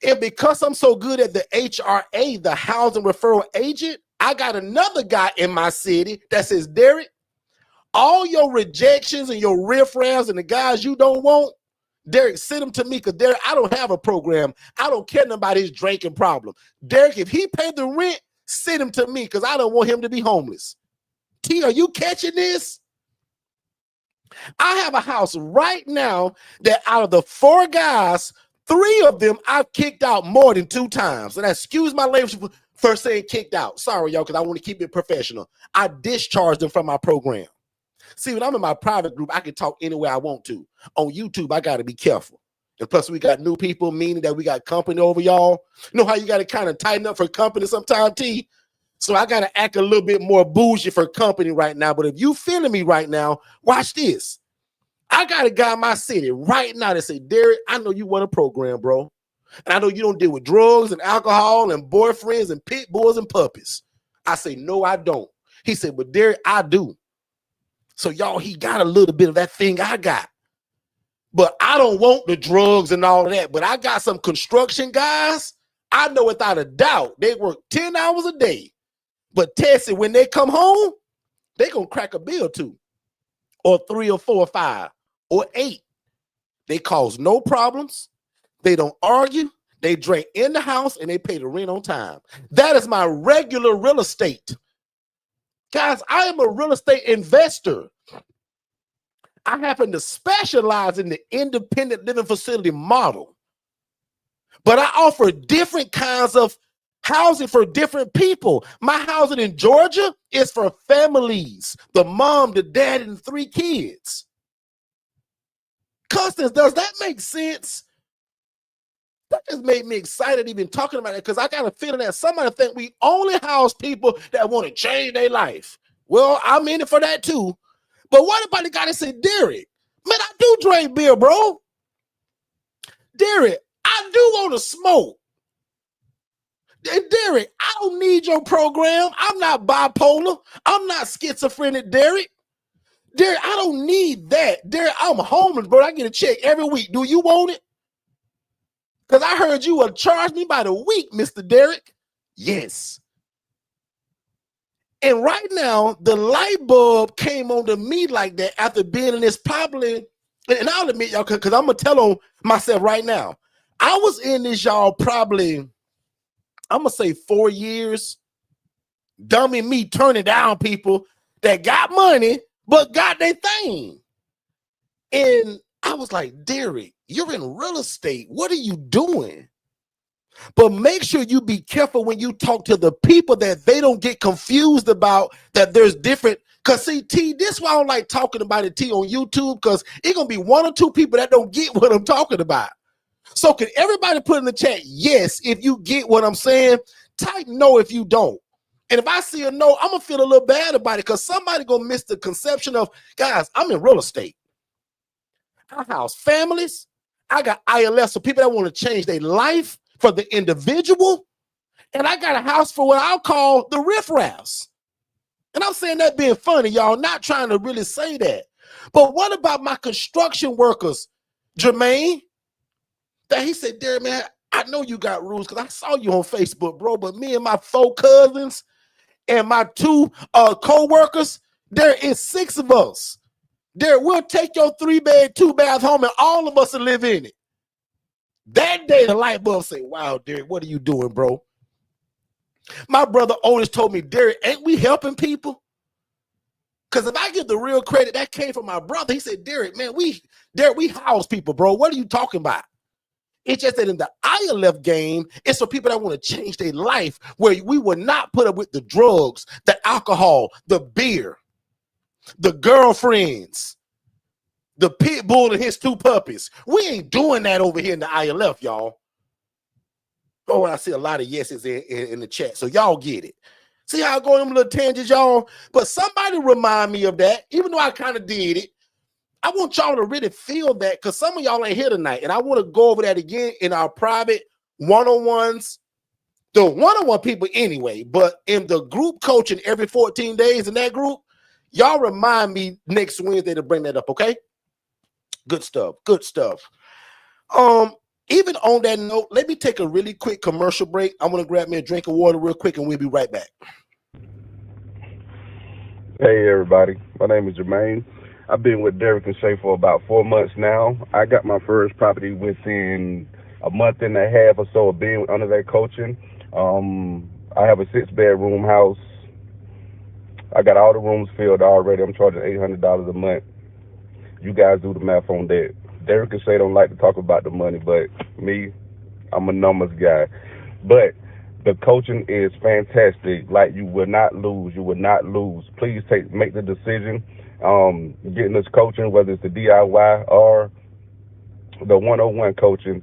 And because I'm so good at the HRA, the housing referral agent, I got another guy in my city that says, Derrick, all your rejections and your riffraffs and the guys you don't want, Derrick, send them to me because Derrick, I don't have a program. I don't care about his drinking problem. Derrick, if he paid the rent, send him to me because I don't want him to be homeless. T, are you catching this? I have a house right now that out of the 4 guys, 3 of them I've kicked out more than 2 times. And excuse my language for saying kicked out. Sorry, y'all, because I want to keep it professional. I discharged them from my program. See, when I'm in my private group, I can talk anywhere I want to. On YouTube, I got to be careful. And plus, we got new people, meaning that we got company over y'all. You know how you got to kind of tighten up for company sometimes, T? So I got to act a little bit more bougie for company right now. But if you feeling me right now, watch this. I got a guy in my city right now that say, Derrick, I know you want a program, bro. And I know you don't deal with drugs and alcohol and boyfriends and pit bulls and puppies. I say, no, I don't. He said, but Derrick, I do. So y'all, he got a little bit of that thing I got. But I don't want the drugs and all of that. But I got some construction guys. I know without a doubt they work 10 hours a day. But Tessie, when they come home, they going to crack a bill too. Or 3 or 4 or 5 or 8. They cause no problems. They don't argue. They drink in the house and they pay the rent on time. That is my regular real estate. Guys, I am a real estate investor. I happen to specialize in the independent living facility model. But I offer different kinds of housing for different people. My housing in Georgia is for families, the mom, the dad, and 3 kids. Constance, does that make sense? That just made me excited even talking about it because I got a feeling that somebody think we only house people that want to change their life. Well, I'm in it for that too. But what about the guy that said, Derrick, man, I do drink beer, bro. Derrick, I do want to smoke. And Derrick, I don't need your program. I'm not bipolar. I'm not schizophrenic, Derrick. Derrick, I don't need that. Derrick, I'm homeless, bro. I get a check every week. Do you want it? Because I heard you would charge me by the week, Mr. Derrick. Yes. And right now, the light bulb came on to me like that after being in this probably, and I'll admit, y'all, because I'm going to tell on myself right now. I was in this, y'all, probably, I'm going to say 4 years. Dummy me turning down people that got money, but got their thing. And I was like, Derrick, you're in real estate. What are you doing? But make sure you be careful when you talk to the people that they don't get confused about that there's different. Because see, T, this is why I don't like talking about it, T, on YouTube, because it's going to be one or two people that don't get what I'm talking about. So can everybody put in the chat, yes, if you get what I'm saying? Type no if you don't. And if I see a no, I'm going to feel a little bad about it because somebody going to miss the conception of, guys, I'm in real estate. I house families. I got ILF, so people that want to change their life for the individual. And I got a house for what I'll call the riffraffs. And I'm saying that being funny, y'all, not trying to really say that. But what about my construction workers, Jermaine? That he said, Derrick, man, I know you got rules because I saw you on Facebook, bro. But me and my 4 cousins and my 2 co-workers, there is 6 of us. Derrick, we'll take your 3-bed, 2-bath home and all of us will live in it. That day, the light bulb said, wow, Derrick, what are you doing, bro? My brother Otis told me, Derrick, ain't we helping people? Because if I give the real credit, that came from my brother. He said, Derrick, man, we house people, bro. What are you talking about? It's just that in the ILF game, it's for people that want to change their life, where we will not put up with the drugs, the alcohol, the beer, the girlfriends, the pit bull and his 2 puppies. We ain't doing that over here in the ILF, y'all. Oh, I see a lot of yeses in the chat, so y'all get it. See how I go on them little tangents, y'all? But somebody remind me of that, even though I kind of did it. I want y'all to really feel that because some of y'all ain't here tonight, and I want to go over that again in our private one-on-ones, the one-on-one people anyway, but in the group coaching every 14 days in that group, y'all remind me next Wednesday to bring that up, okay? Good stuff, good stuff. Even on that note, let me take a really quick commercial break. I'm going to grab me a drink of water real quick, and we'll be right back.
Hey, everybody. My name is Jermaine. I've been with Derrick and Shay for about 4 months now. I got my first property within a month and a half or so of being under that coaching. I have a 6-bedroom house. I got all the rooms filled already. I'm charging $800 a month. You guys do the math on that. Derrick and Shay don't like to talk about the money, but me, I'm a numbers guy. But the coaching is fantastic. Like, you will not lose. You will not lose. Please make the decision. Getting this coaching, whether it's the DIY or the 101 coaching,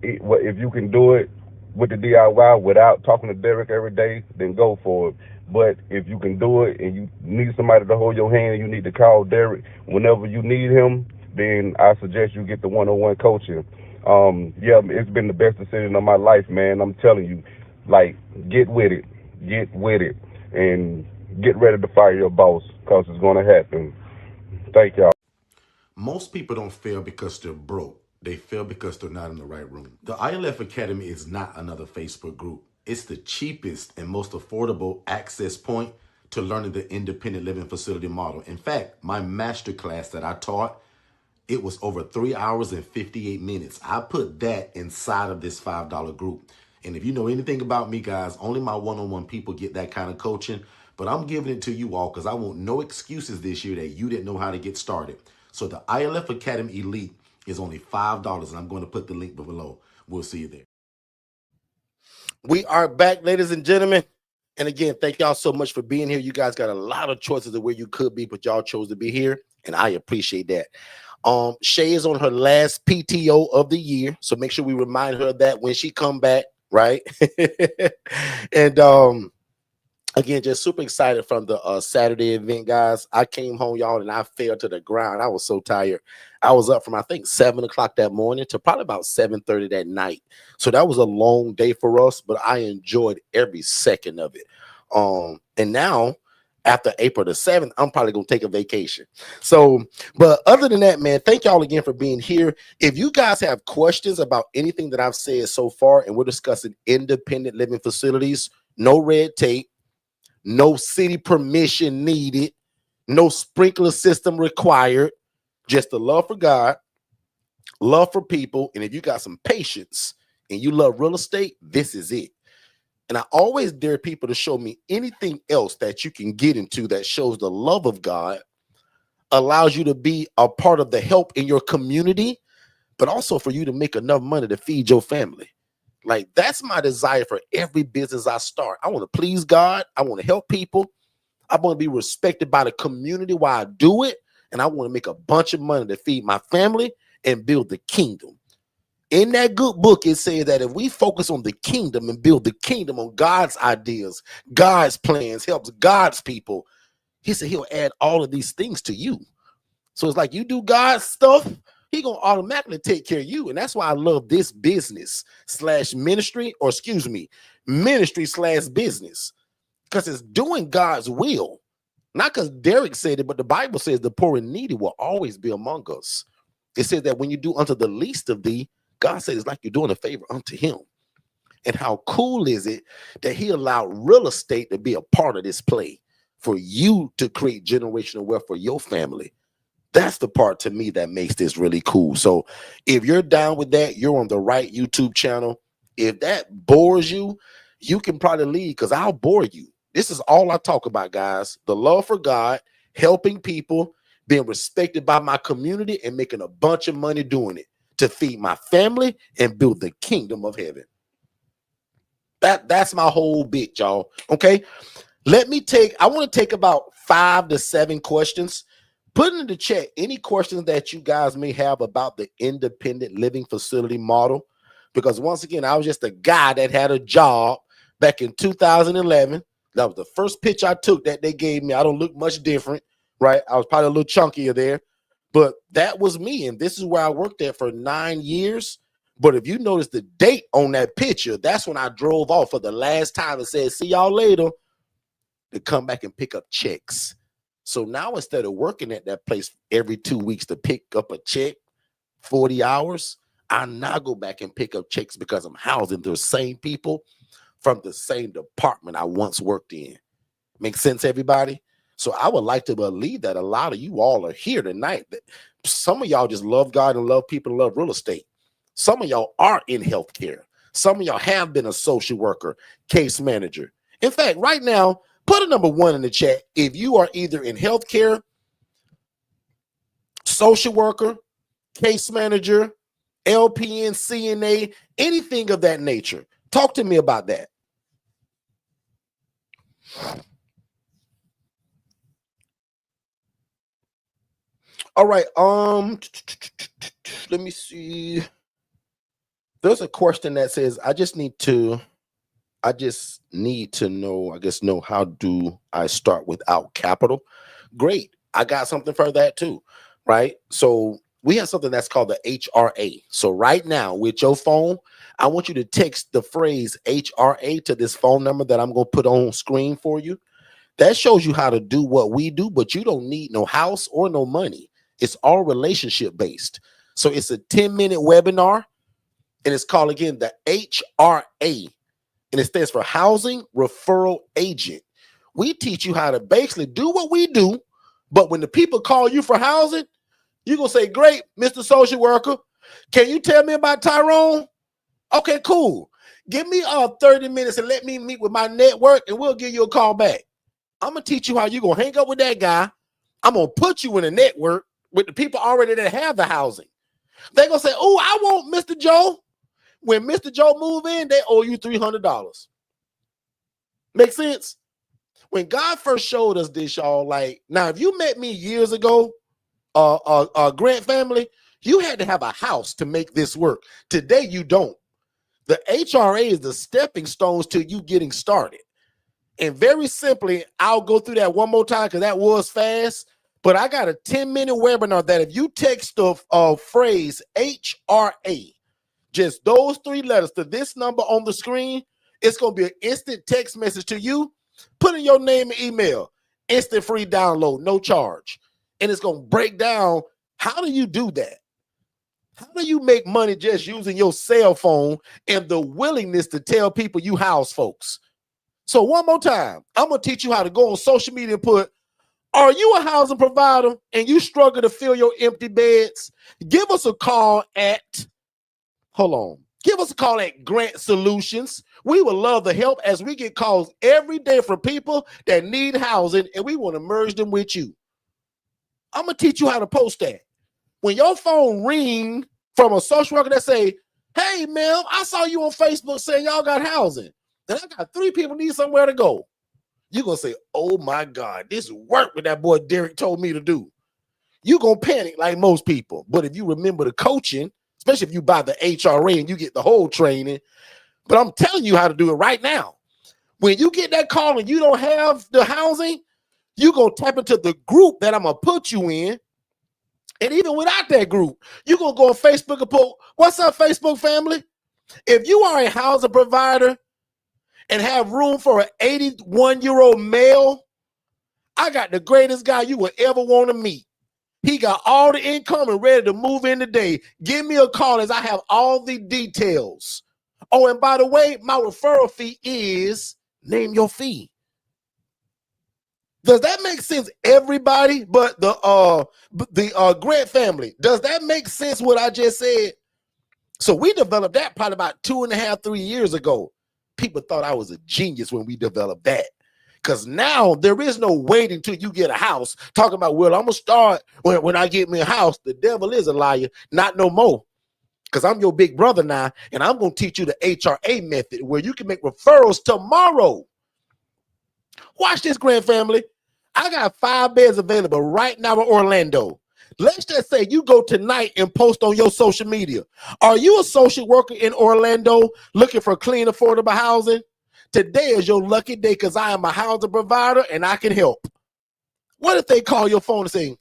if you can do it with the DIY without talking to Derrick every day, then go for it. But if you can do it and you need somebody to hold your hand, you need to call Derrick whenever you need him, then I suggest you get the 101 coaching. Yeah, it's been the best decision of my life, man. I'm telling you, like, get with it, and get ready to fire your boss because it's going to happen. Thank y'all.
Most people don't fail because they're broke. They fail because they're not in the right room. The ILF Academy is not another Facebook group. It's the cheapest and most affordable access point to learning the independent living facility model. In fact, my master class that I taught, it was over 3 hours and 58 minutes. I put that inside of this $5 group. And if you know anything about me, guys, only my one-on-one people get that kind of coaching. But I'm giving it to you all because I want no excuses this year that you didn't know how to get started. So the ILF Academy Elite is only $5, and I'm going to put the link below. We'll see you there. We are back, ladies and gentlemen. And again, thank y'all so much for being here. You guys got a lot of choices of where you could be, but y'all chose to be here, and I appreciate that. Shay is on her last PTO of the year, so make sure we remind her of that when she come back, right? And again, just super excited from the Saturday event, guys. I came home, y'all, and I fell to the ground. I was so tired. I was up from, I think, 7 o'clock that morning to probably about 7:30 that night. So that was a long day for us, but I enjoyed every second of it. And now, after April the 7th, I'm probably going to take a vacation. So, but other than that, man, thank y'all again for being here. If you guys have questions about anything that I've said so far, and we're discussing independent living facilities, no red tape, no city permission needed, no sprinkler system required, just the love for God, love for people. And if you got some patience and you love real estate, this is it. And I always dare people to show me anything else that you can get into that shows the love of God, allows you to be a part of the help in your community, but also for you to make enough money to feed your family. Like, that's my desire for every business I start. I want to please God. I want to help people. I want to be respected by the community while I do it. And I want to make a bunch of money to feed my family and build the kingdom. In that good book, it says that if we focus on the kingdom and build the kingdom on God's ideas, God's plans, helps God's people, he said he'll add all of these things to you. So it's like you do God's stuff, he gonna automatically take care of you. And that's why I love this business slash ministry, or excuse me, ministry slash business, because it's doing God's will. Not because Derrick said it, but the Bible says the poor and needy will always be among us. It says that when you do unto the least of thee, God said it's like you're doing a favor unto him. And how cool is it that he allowed real estate to be a part of this play for you to create generational wealth for your family? That's the part to me that makes this really cool. So if you're down with that, you're on the right YouTube channel. If that bores you, you can probably leave, because I'll bore you. This is all I talk about, guys. The love for God, helping people, being respected by my community, and making a bunch of money doing it to feed my family and build the kingdom of heaven. That's my whole bit, y'all. Okay. I want to take about 5 to 7 questions. Put in the chat any questions that you guys may have about the independent living facility model. Because once again, I was just a guy that had a job back in 2011. That was the first pitch I took that they gave me. I don't look much different, right? I was probably a little chunkier there. But that was me, and this is where I worked at for 9 years. But if you notice the date on that picture, that's when I drove off for the last time and said, see y'all later, to come back and pick up checks. So now instead of working at that place every 2 weeks to pick up a check, 40 hours, I now go back and pick up checks because I'm housing the same people from the same department I once worked in. Make sense, everybody? So I would like to believe that a lot of you all are here tonight. Some of y'all just love God and love people and love real estate. Some of y'all are in healthcare. Some of y'all have been a social worker, case manager. In fact, right now, put a number 1 in the chat if you are either in healthcare, social worker, case manager, LPN, CNA, anything of that nature. Talk to me about that. All right. Let me see. There's a question that says, I just need to know how do I start without capital? Great. I got something for that too, right? So we have something that's called the HRA. So right now with your phone, I want you to text the phrase HRA to this phone number that I'm going to put on screen for you. That shows you how to do what we do, but you don't need no house or no money. It's all relationship based. So it's a 10-minute webinar, and it's called, again, the HRA, and it stands for Housing Referral Agent. We teach you how to basically do what we do, but when the people call you for housing, you're going to say, great, Mr. Social Worker, can you tell me about Tyrone? Okay, cool. Give me 30 minutes and let me meet with my network, and we'll give you a call back. I'm going to teach you how you're going to hang up with that guy. I'm going to put you in a network with the people already that have the housing. They're going to say, oh, I want Mr. Joe. When Mr. Joe move in, they owe you $300. Make sense? When God first showed us this, y'all, like, now, if you met me years ago, Grant family, you had to have a house to make this work. Today, you don't. The HRA is the stepping stones to you getting started. And very simply, I'll go through that one more time because that was fast. But I got a 10-minute webinar that if you text the phrase HRA, just those 3 letters to this number on the screen, it's going to be an instant text message to you. Put in your name and email. Instant free download, no charge. And it's going to break down, how do you do that? How do you make money just using your cell phone and the willingness to tell people you house folks? So one more time, I'm going to teach you how to go on social media and put, are you a housing provider and you struggle to fill your empty beds? Give us a call at, hold on, Give us a call at Grant Solutions. We would love the help as we get calls every day from people that need housing, and we want to merge them with you. I'm going to teach you how to post that. When your phone ring from a social worker that say, hey, ma'am, I saw you on Facebook saying y'all got housing, and I got 3 people need somewhere to go. You're going to say, oh, my God, this work what that boy Derrick told me to do. You're going to panic like most people. But if you remember the coaching, especially if you buy the HRA and you get the whole training, but I'm telling you how to do it right now. When you get that call and you don't have the housing, you're going to tap into the group that I'm going to put you in. And even without that group, you're going to go on Facebook and put, what's up, Facebook family? If you are a housing provider and have room for an 81-year-old male, I got the greatest guy you will ever want to meet. He got all the income and ready to move in today. Give me a call as I have all the details. Oh, and by the way, my referral fee is name your fee. Does that make sense, everybody? But the Grant family, does that make sense what I just said? So we developed that probably about 2.5, 3 years ago. People thought I was a genius when we developed that. Because now there is no waiting till you get a house. Talking about, well, I'm going to start when I get me a house. The devil is a liar. Not no more. Because I'm your big brother now, and I'm going to teach you the HRA method where you can make referrals tomorrow. Watch this, Grant family. I got 5 beds available right now in Orlando. Let's just say you go tonight and post on your social media. Are you a social worker in Orlando looking for clean, affordable housing? Today is your lucky day because I am a housing provider and I can help. What if they call your phone and say,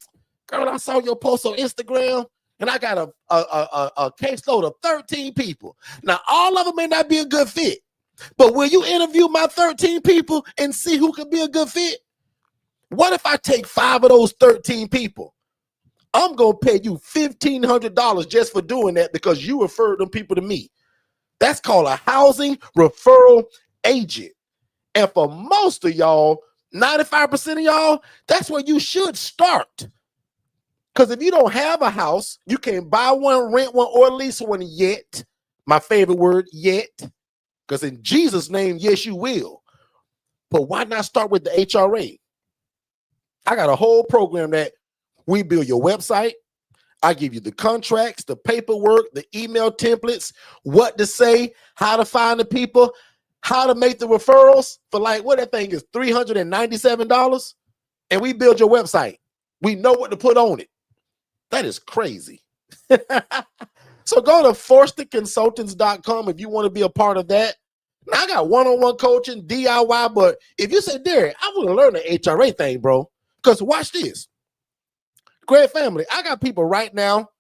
girl, I saw your post on Instagram and I got a caseload of 13 people. Now, all of them may not be a good fit, but will you interview my 13 people and see who could be a good fit? What if I take 5 of those 13 people? I'm going to pay you $1,500 just for doing that because you referred them people to me. That's called a housing referral agent. And for most of y'all, 95% of y'all, that's where you should start. Because if you don't have a house, you can't buy one, rent one, or lease one yet. My favorite word, yet. Because in Jesus' name, yes, you will. But why not start with the HRA? I got a whole program that we build your website. I give you the contracts, the paperwork, the email templates, what to say, how to find the people, how to make the referrals for like, what that thing is, $397. And we build your website. We know what to put on it. That is crazy. So go to forstonconsultants.com if you want to be a part of that. Now I got one-on-one coaching, DIY, but if you say, Derrick, I want to learn the HRA thing, bro, because watch this. Great family, I got people right now,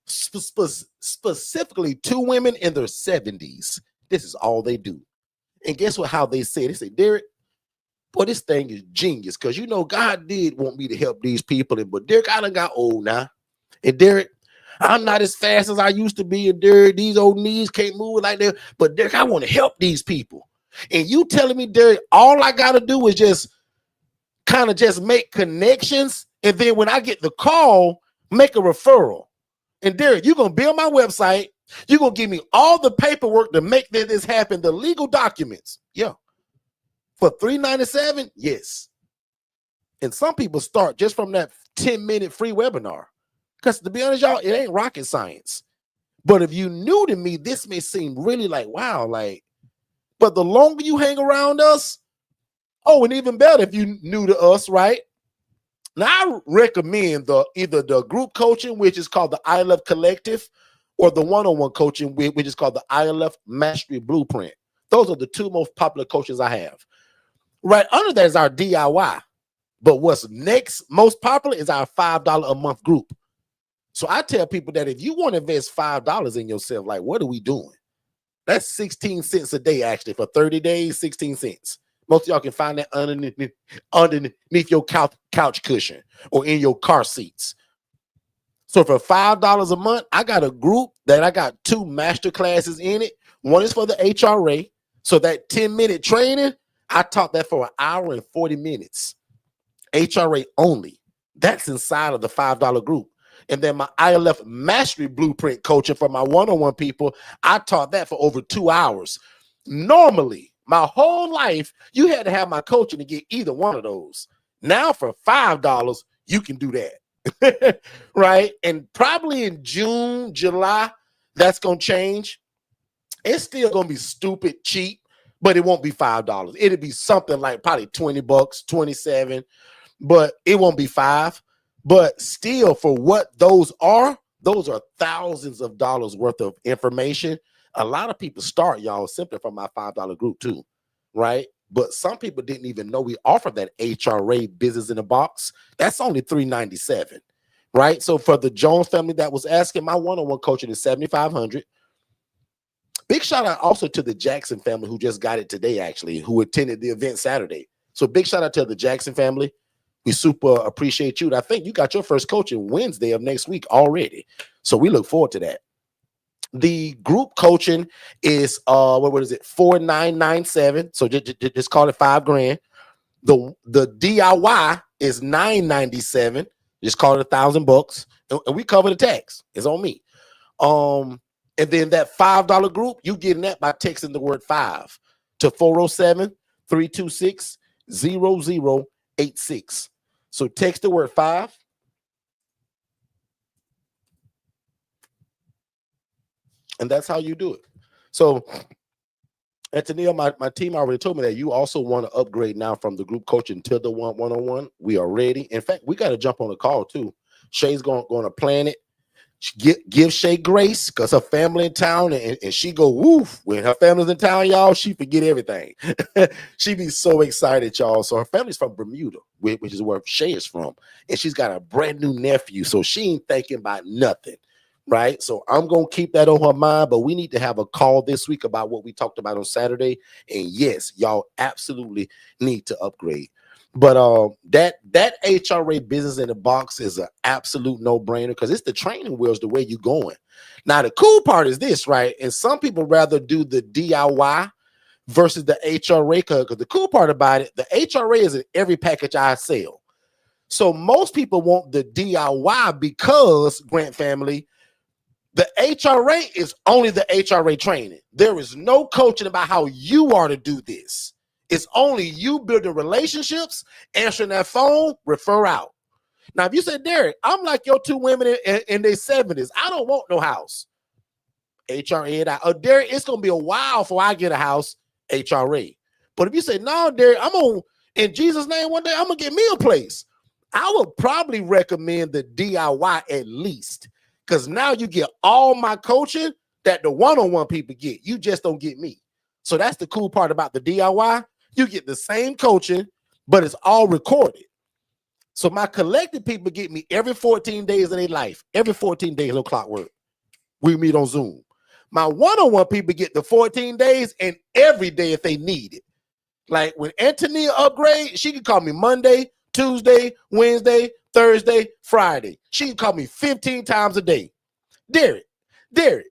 specifically 2 women in their 70s. This is all they do. And guess what? How they say? They say, Derrick, boy, this thing is genius because, you know, God did want me to help these people. But Derrick, I done got old now. And Derrick, I'm not as fast as I used to be. And Derrick, these old knees can't move like that. But Derrick, I want to help these people. And you telling me, Derrick, all I got to do is just kind of just make connections. And then when I get the call, make a referral. And Derrick, you're going to build my website. You're going to give me all the paperwork to make this happen, the legal documents. Yeah. For $397? Yes. And some people start just from that 10-minute free webinar. Because to be honest, y'all, it ain't rocket science. But if you new to me, this may seem really like, wow, like, but the longer you hang around us, oh, and even better if you new to us, right? Now, I recommend either the group coaching, which is called the ILF Collective, or the one-on-one coaching, which is called the ILF Mastery Blueprint. Those are the 2 most popular coaches I have. Right under that is our DIY. But what's next most popular is our $5 a month group. So I tell people that if you want to invest $5 in yourself, like, what are we doing? That's 16 cents a day, actually, for 30 days, 16 cents. Most of y'all can find that underneath your couch cushion or in your car seats. So for $5 a month, I got a group that I got 2 master classes in it. One is for the HRA. So that 10-minute training, I taught that for 1 hour and 40 minutes. HRA only. That's inside of the $5 group. And then my ILF mastery blueprint coaching for my one-on-one people, I taught that for over 2 hours. Normally, my whole life, you had to have my coaching to get either one of those. Now for $5, you can do that. Right? And probably in June, July, that's going to change. It's still going to be stupid cheap, but it won't be $5. It'll be something like probably 20 bucks, 27, but it won't be $5. But still, for what those are thousands of dollars worth of information. A lot of people start, y'all, simply from my $5 group too, right? But some people didn't even know we offered that HRA business in a box. That's only $397, right? So for the Jones family that was asking, my one-on-one coaching is $7,500. Big shout out also to the Jackson family who just got it today, actually, who attended the event Saturday. So big shout out to the Jackson family. We super appreciate you. And I think you got your first coaching Wednesday of next week already. So we look forward to that. The group coaching is what is it? $4,997. So just call it $5,000. The DIY is $997. Just call it $1,000, and we cover the tax. It's on me. And then that $5 group, you getting that by texting the word 5 to 407-326-0086. So text the word 5. And that's how you do it. So, Antonio, my team already told me that you also want to upgrade now from the group coaching to the one-on-one. We are ready. In fact, we got to jump on the call too. Shay's going to plan it. Give Shay grace because her family in town, and she go woof when her family's in town, y'all. She forget everything. She be so excited, y'all. So her family's from Bermuda, which is where Shay is from, and she's got a brand new nephew, so she ain't thinking about nothing, right? So I'm gonna keep that on her mind, but we need to have a call this week about what we talked about on Saturday. And yes, y'all absolutely need to upgrade. But that HRA business in the box is an absolute no-brainer because it's the training wheels the way you're going. Now, the cool part is this, right? And some people rather do the DIY versus the HRA because the cool part about it, the HRA is in every package I sell. So most people want the DIY because, Grant family, the HRA is only the HRA training. There is no coaching about how you are to do this. It's only you building relationships, answering that phone, refer out. Now, if you say, Derrick, I'm like your two women in their 70s. I don't want no house. HRA it out. Oh, Derrick, it's going to be a while before I get a house. HRA. But if you say, no, Derrick, I'm on, in Jesus' name, one day, I'm going to get me a place. I would probably recommend the DIY at least because now you get all my coaching that the one-on-one people get. You just don't get me. So that's the cool part about the DIY. You get the same coaching, but it's all recorded. So my collective people get me every 14 days of their life. Every 14 days, no clockwork. We meet on Zoom. My one-on-one people get the 14 days and every day if they need it. Like when Antonia upgrade, she can call me Monday, Tuesday, Wednesday, Thursday, Friday. She can call me 15 times a day. Derrick, I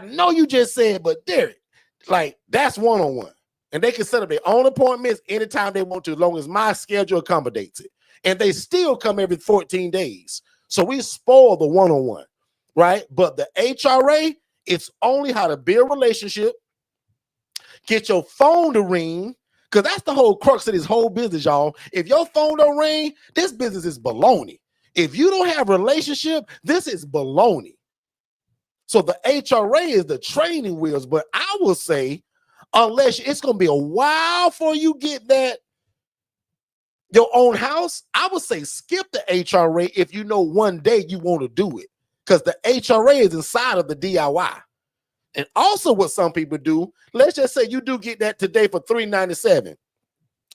know you just said, but Derrick, like that's one-on-one. And they can set up their own appointments anytime they want to, as long as my schedule accommodates it. And they still come every 14 days. So we spoil the one-on-one, right? But the HRA, it's only how to build a relationship, get your phone to ring, because that's the whole crux of this whole business, y'all. If your phone don't ring, this business is baloney. If you don't have a relationship, this is baloney. So the HRA is the training wheels, but I will say, unless it's going to be a while before you get that, your own house, I would say skip the HRA if you know one day you want to do it because the HRA is inside of the DIY. And also what some people do, let's just say you do get that today for $397.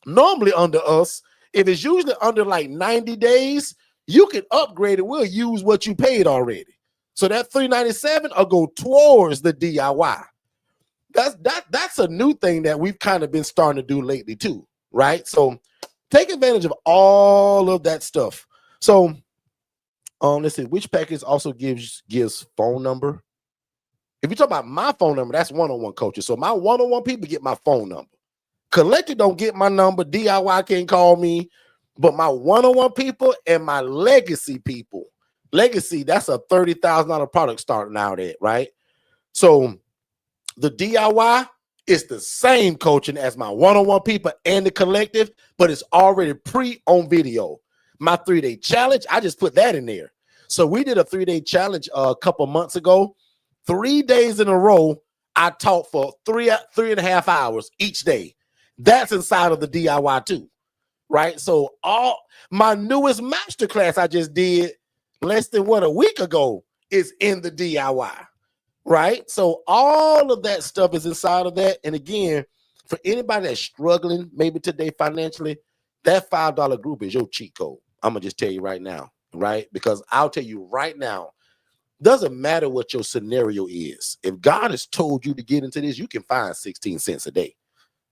Normally under us, if it's usually under like 90 days, you can upgrade it. We'll use what you paid already. So that $397 will go towards the DIY. That's a new thing that we've kind of been starting to do lately too, right? So take advantage of all of that stuff. So let's see, which package also gives phone number? If you talk about my phone number, that's one-on-one coaching. So my one-on-one people get my phone number. Collective don't get my number. DIY can't call me, but my one-on-one people and my legacy people Legacy, that's a $30,000 product starting out at, right? So the DIY is the same coaching as my one-on-one people and the collective, but it's already on video. My 3-day challenge, I just put that in there. So we did a 3-day challenge a couple months ago. 3 days in a row, I taught for 3.5 hours each day. That's inside of the DIY too, right? So all my newest masterclass I just did less than a week ago is in the DIY. Right? So all of that stuff is inside of that. And again, for anybody that's struggling maybe today financially, that $5 group is your cheat code. I'm going to just tell you right now, right? Because I'll tell you right now, doesn't matter what your scenario is. If God has told you to get into this, you can find 16 cents a day.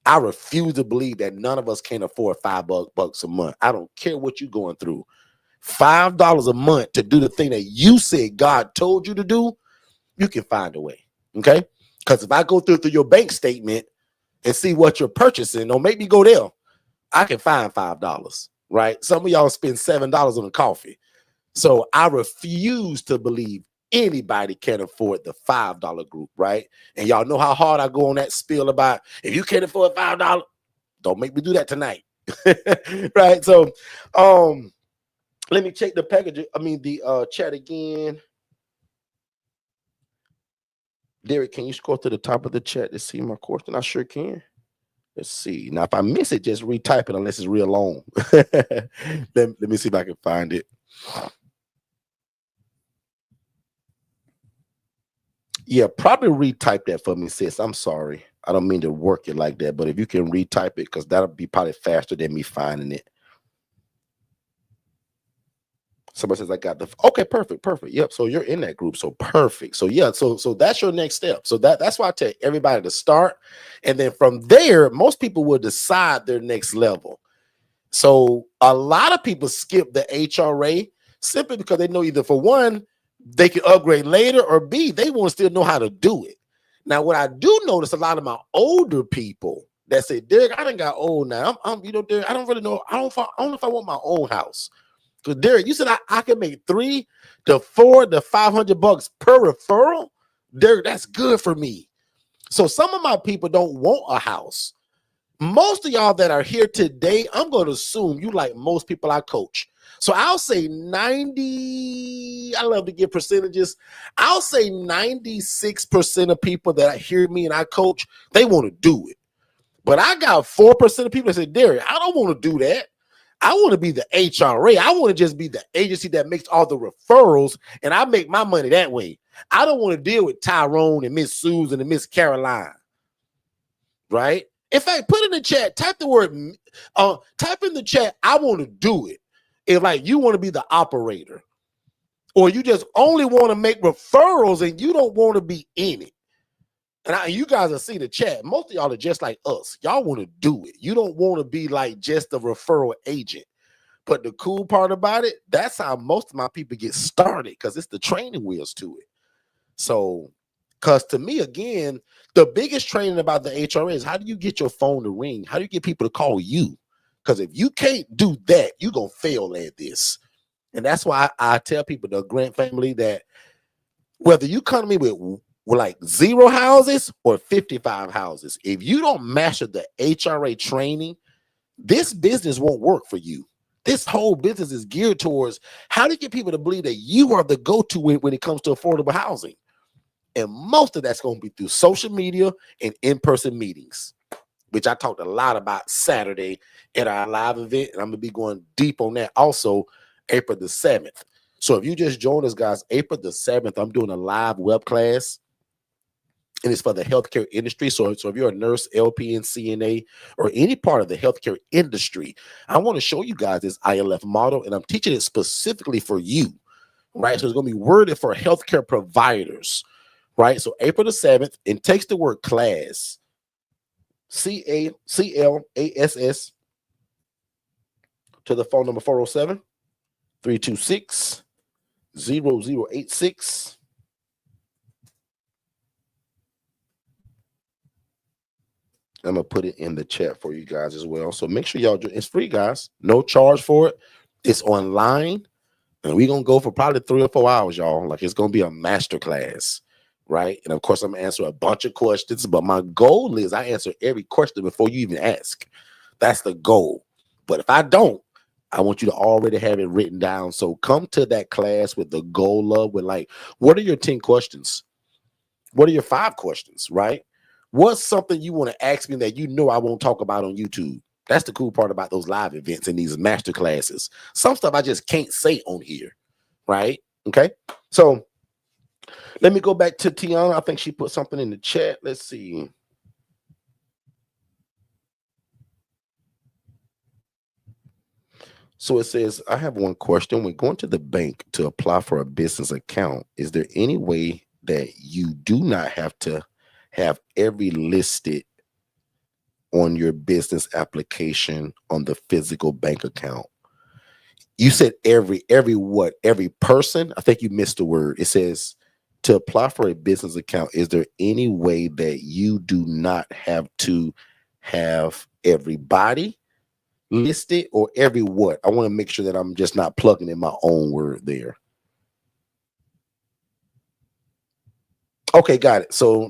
I refuse to believe that none of us can afford $5 a month. I don't care what you're going through. $5 a month to do the thing that you said God told you to do, you can find a way, okay? Because if I go through your bank statement and see what you're purchasing, don't make me go there. I can find $5, right? Some of y'all spend $7 on a coffee. So I refuse to believe anybody can afford the $5 group, right? And y'all know how hard I go on that spiel about if you can't afford $5, don't make me do that tonight, right? So let me check the package. The chat again. Derrick, can you scroll to the top of the chat to see my question? I sure can. Let's see. Now, if I miss it, just retype it unless it's real long. let me see if I can find it. Yeah, probably retype that for me, sis. I'm sorry. I don't mean to work it like that, but if you can retype it, because that'll be probably faster than me finding it. Somebody says I got the okay, perfect. Yep. So you're in that group. So perfect. So yeah, so that's your next step. So that's why I tell everybody to start. And then from there, most people will decide their next level. So a lot of people skip the HRA simply because they know either for one, they can upgrade later, or B, they want to still know how to do it. Now, what I do notice a lot of my older people that say, Derrick, I done got old now. Derrick, I don't really know. I don't know if I want my own house. Because Derrick, you said I can make $300 to $400 to $500 per referral. Derrick, that's good for me. So some of my people don't want a house. Most of y'all that are here today, I'm going to assume you like most people I coach. So I'll say 90, I love to give percentages. I'll say 96% of people that hear me and I coach, they want to do it. But I got 4% of people that say, Derrick, I don't want to do that. I want to be the HRA. I want to just be the agency that makes all the referrals, and I make my money that way. I don't want to deal with Tyrone and Miss Susan and Miss Caroline, right? In fact, put in the chat, type the word, type in the chat, I want to do it. If like you want to be the operator, or you just only want to make referrals and you don't want to be in it. And you guys will see the chat. Most of y'all are just like us. Y'all want to do it. You don't want to be like just a referral agent. But the cool part about it, that's how most of my people get started, because it's the training wheels to it. So, because to me, again, the biggest training about the HRA is how do you get your phone to ring? How do you get people to call you? Because if you can't do that, you're going to fail at this. And that's why I tell people, the Grant family, that whether you come to me with like 0 houses or 55 houses, if you don't master the HRA training, this business won't work for you. This whole business is geared towards how to get people to believe that you are the go-to when it comes to affordable housing. And most of that's going to be through social media and in-person meetings, which I talked a lot about Saturday at our live event. And I'm going to be going deep on that also April the 7th. So if you just joined us, guys, April the 7th, I'm doing a live web class. And it's for the healthcare industry. So if you're a nurse, LPN, CNA, or any part of the healthcare industry, I want to show you guys this ILF model, and I'm teaching it specifically for you, right? So it's going to be worded for healthcare providers, right? So April the 7th, and takes the word class, CLASS, to the phone number 407-326-0086. I'm going to put it in the chat for you guys as well. So make sure y'all, it's free, guys. No charge for it. It's online. And we're gonna go for probably 3 or 4 hours, y'all. Like, it's gonna be a master class, right? And of course, I'm gonna answer a bunch of questions, but my goal is I answer every question before you even ask. That's the goal. But if I don't, I want you to already have it written down. So come to that class with the goal of, with like, what are your 10 questions? What are your 5 questions, right? What's something you want to ask me that you know I won't talk about on YouTube? That's the cool part about those live events and these master classes. Some stuff I just can't say on here, right? Okay. So let me go back to Tiana. I think she put something in the chat. Let's see. So it says, I have one question. When going to the bank to apply for a business account, is there any way that you do not have to have every listed on your business application on the physical bank account? You said every what? Every person? I think you missed the word. It says, to apply for a business account, is there any way that you do not have to have everybody listed, or every what? I want to make sure that I'm just not plugging in my own word there. Okay, got it. So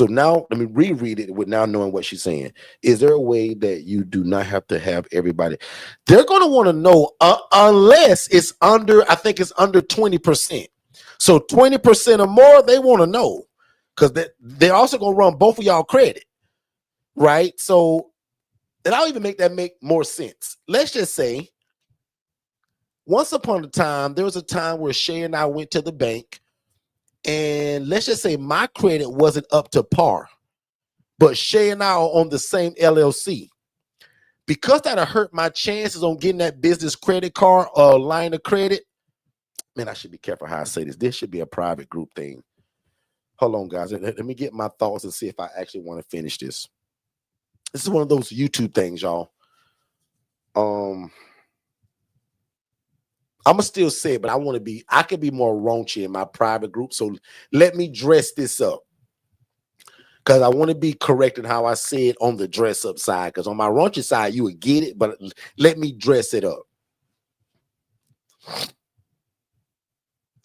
now let me reread it with now knowing what she's saying. Is there a way that you do not have to have everybody? They're going to want to know unless it's under, I think it's under 20%. So 20% or more, they want to know, because they're also going to run both of y'all credit, right? So, and I'll even make that make more sense. Let's just say, once upon a time, there was a time where Shay and I went to the bank, and let's just say my credit wasn't up to par, but Shay and I are on the same LLC. Because that'll hurt my chances on getting that business credit card or line of credit. Man, I should be careful how I say this. This should be a private group thing. Hold on, guys. Let me get my thoughts and see if I actually want to finish this. This is one of those YouTube things, y'all. I'm gonna still say it, but I can be more raunchy in my private group. So let me dress this up, because I want to be correct in how I say it on the dress up side. Because on my raunchy side, you would get it, but let me dress it up.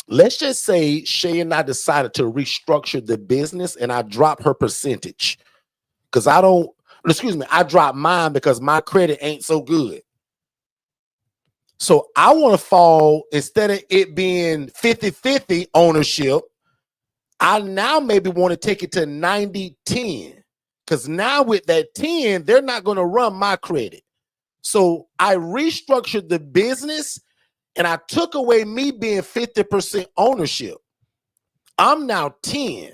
Let's just say Shay and I decided to restructure the business, and I drop her percentage because I drop mine because my credit ain't so good. So I want to fall, instead of it being 50-50 ownership, I now maybe want to take it to 90-10, because now with that 10, they're not going to run my credit. So I restructured the business, and I took away me being 50% ownership. I'm now 10.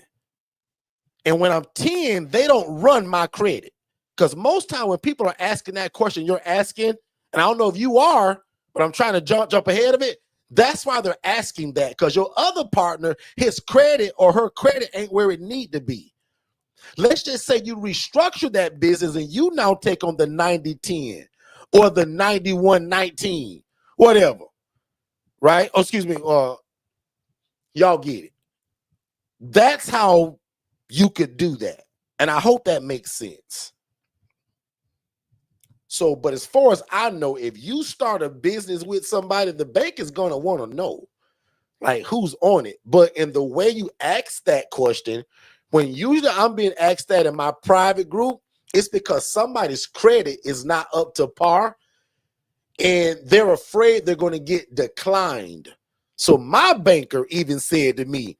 And when I'm 10, they don't run my credit. Because most time when people are asking that question you're asking, and I don't know if you are, but I'm trying to jump ahead of it. That's why they're asking that, because your other partner, his credit or her credit ain't where it need to be. Let's just say you restructure that business and you now take on the 90-10 or the 91-19, whatever. Right? Oh, excuse me. Y'all get it. That's how you could do that. And I hope that makes sense. So, but as far as I know, if you start a business with somebody, the bank is going to want to know, like, who's on it. But in the way you ask that question, when usually I'm being asked that in my private group, it's because somebody's credit is not up to par and they're afraid they're going to get declined. So my banker even said to me,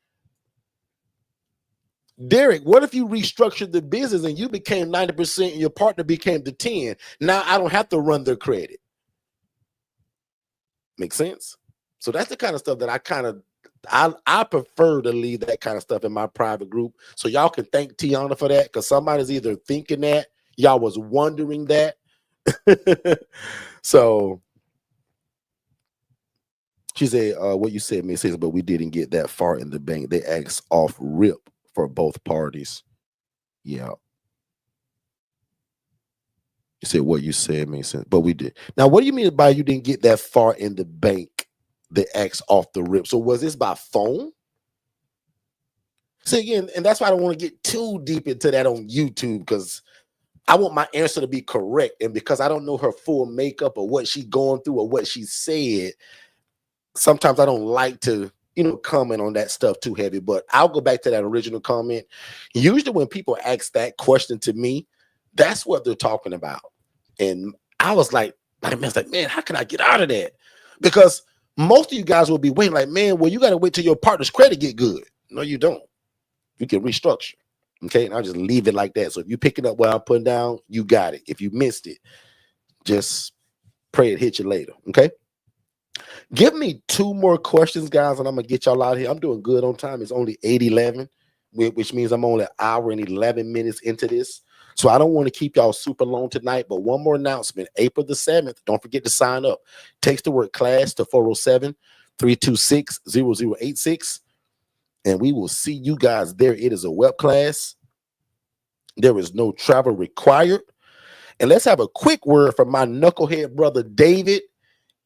Derrick, what if you restructured the business and you became 90% and your partner became the 10? Now I don't have to run their credit. Make sense? So that's the kind of stuff that I prefer to leave that kind of stuff in my private group. So y'all can thank Tiana for that, because somebody's either thinking that, y'all was wondering that. So she said, what you said makes sense, but we didn't get that far in the bank. They asked off rip for both parties. Yeah. You said what you said makes sense, but we did. Now, what do you mean by you didn't get that far in the bank? They asked off the rip. So was this by phone? So again, and that's why I don't want to get too deep into that on YouTube, because I want my answer to be correct. And because I don't know her full makeup or what she's going through or what she said, sometimes I don't like to, comment on that stuff too heavy, but I'll go back to that original comment. Usually when people ask that question to me, that's what they're talking about. And I was man, how can I get out of that? Because most of you guys will be waiting like, man, well, you got to wait till your partner's credit get good. No, you don't. You can restructure. Okay. And I'll just leave it like that. So if you pick it up what I'm putting down, you got it. If you missed it, just pray it hit you later. Okay. Give me 2 more questions, guys, and I'm gonna get y'all out of here. I'm doing good on time. It's only 8:11, which means I'm only an hour and 11 minutes into this. So I don't want to keep y'all super long tonight. But one more announcement: April the 7th. Don't forget to sign up. Text the word class to 407-326-0086, and we will see you guys there. It is a web class. There is no travel required. And let's have a quick word from my knucklehead brother David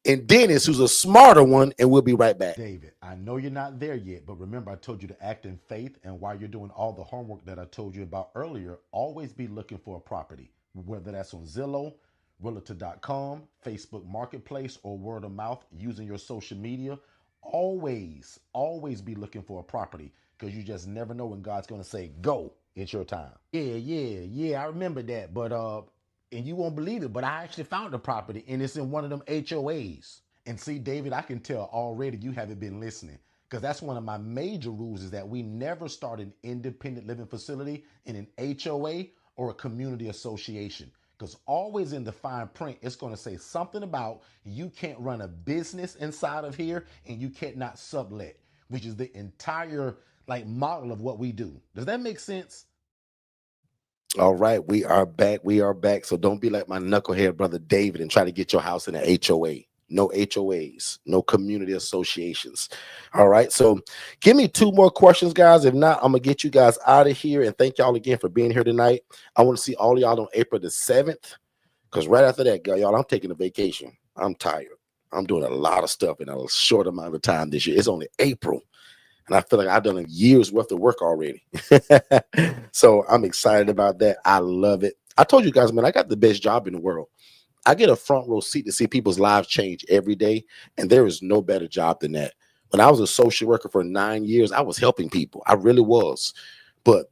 and Dennis, who's a smarter one, and we'll be right back.
David, I know you're not there yet, but remember I told you to act in faith, and while you're doing all the homework that I told you about earlier, always be looking for a property, whether that's on Zillow, Realtor.com, Facebook Marketplace, or word of mouth using your social media. Always be looking for a property, because you just never know when God's going to say, go, it's your time. Yeah, I remember that, but and you won't believe it, but I actually found a property, and it's in one of them HOAs. And see, David, I can tell already you haven't been listening, because that's one of my major rules, is that we never start an independent living facility in an HOA or a community association, because always in the fine print, it's going to say something about you can't run a business inside of here, and you can't not sublet, which is the entire model of what we do. Does that make sense?
All right, we are back. So don't be like my knucklehead brother David and try to get your house in an HOA. No HOAs, no community associations. All right, so give me 2 more questions, guys. If not, I'm gonna get you guys out of here. And thank y'all again for being here tonight. I want to see all of y'all on April the 7th, because right after that, y'all, I'm taking a vacation. I'm tired. I'm doing a lot of stuff in a short amount of time this year. It's only April, and I feel like I've done a year's worth of work already. So I'm excited about that. I love it. I told you guys, man, I got the best job in the world. I get a front row seat to see people's lives change every day, and there is no better job than that. When I was a social worker for 9 years, I was helping people. I really was. But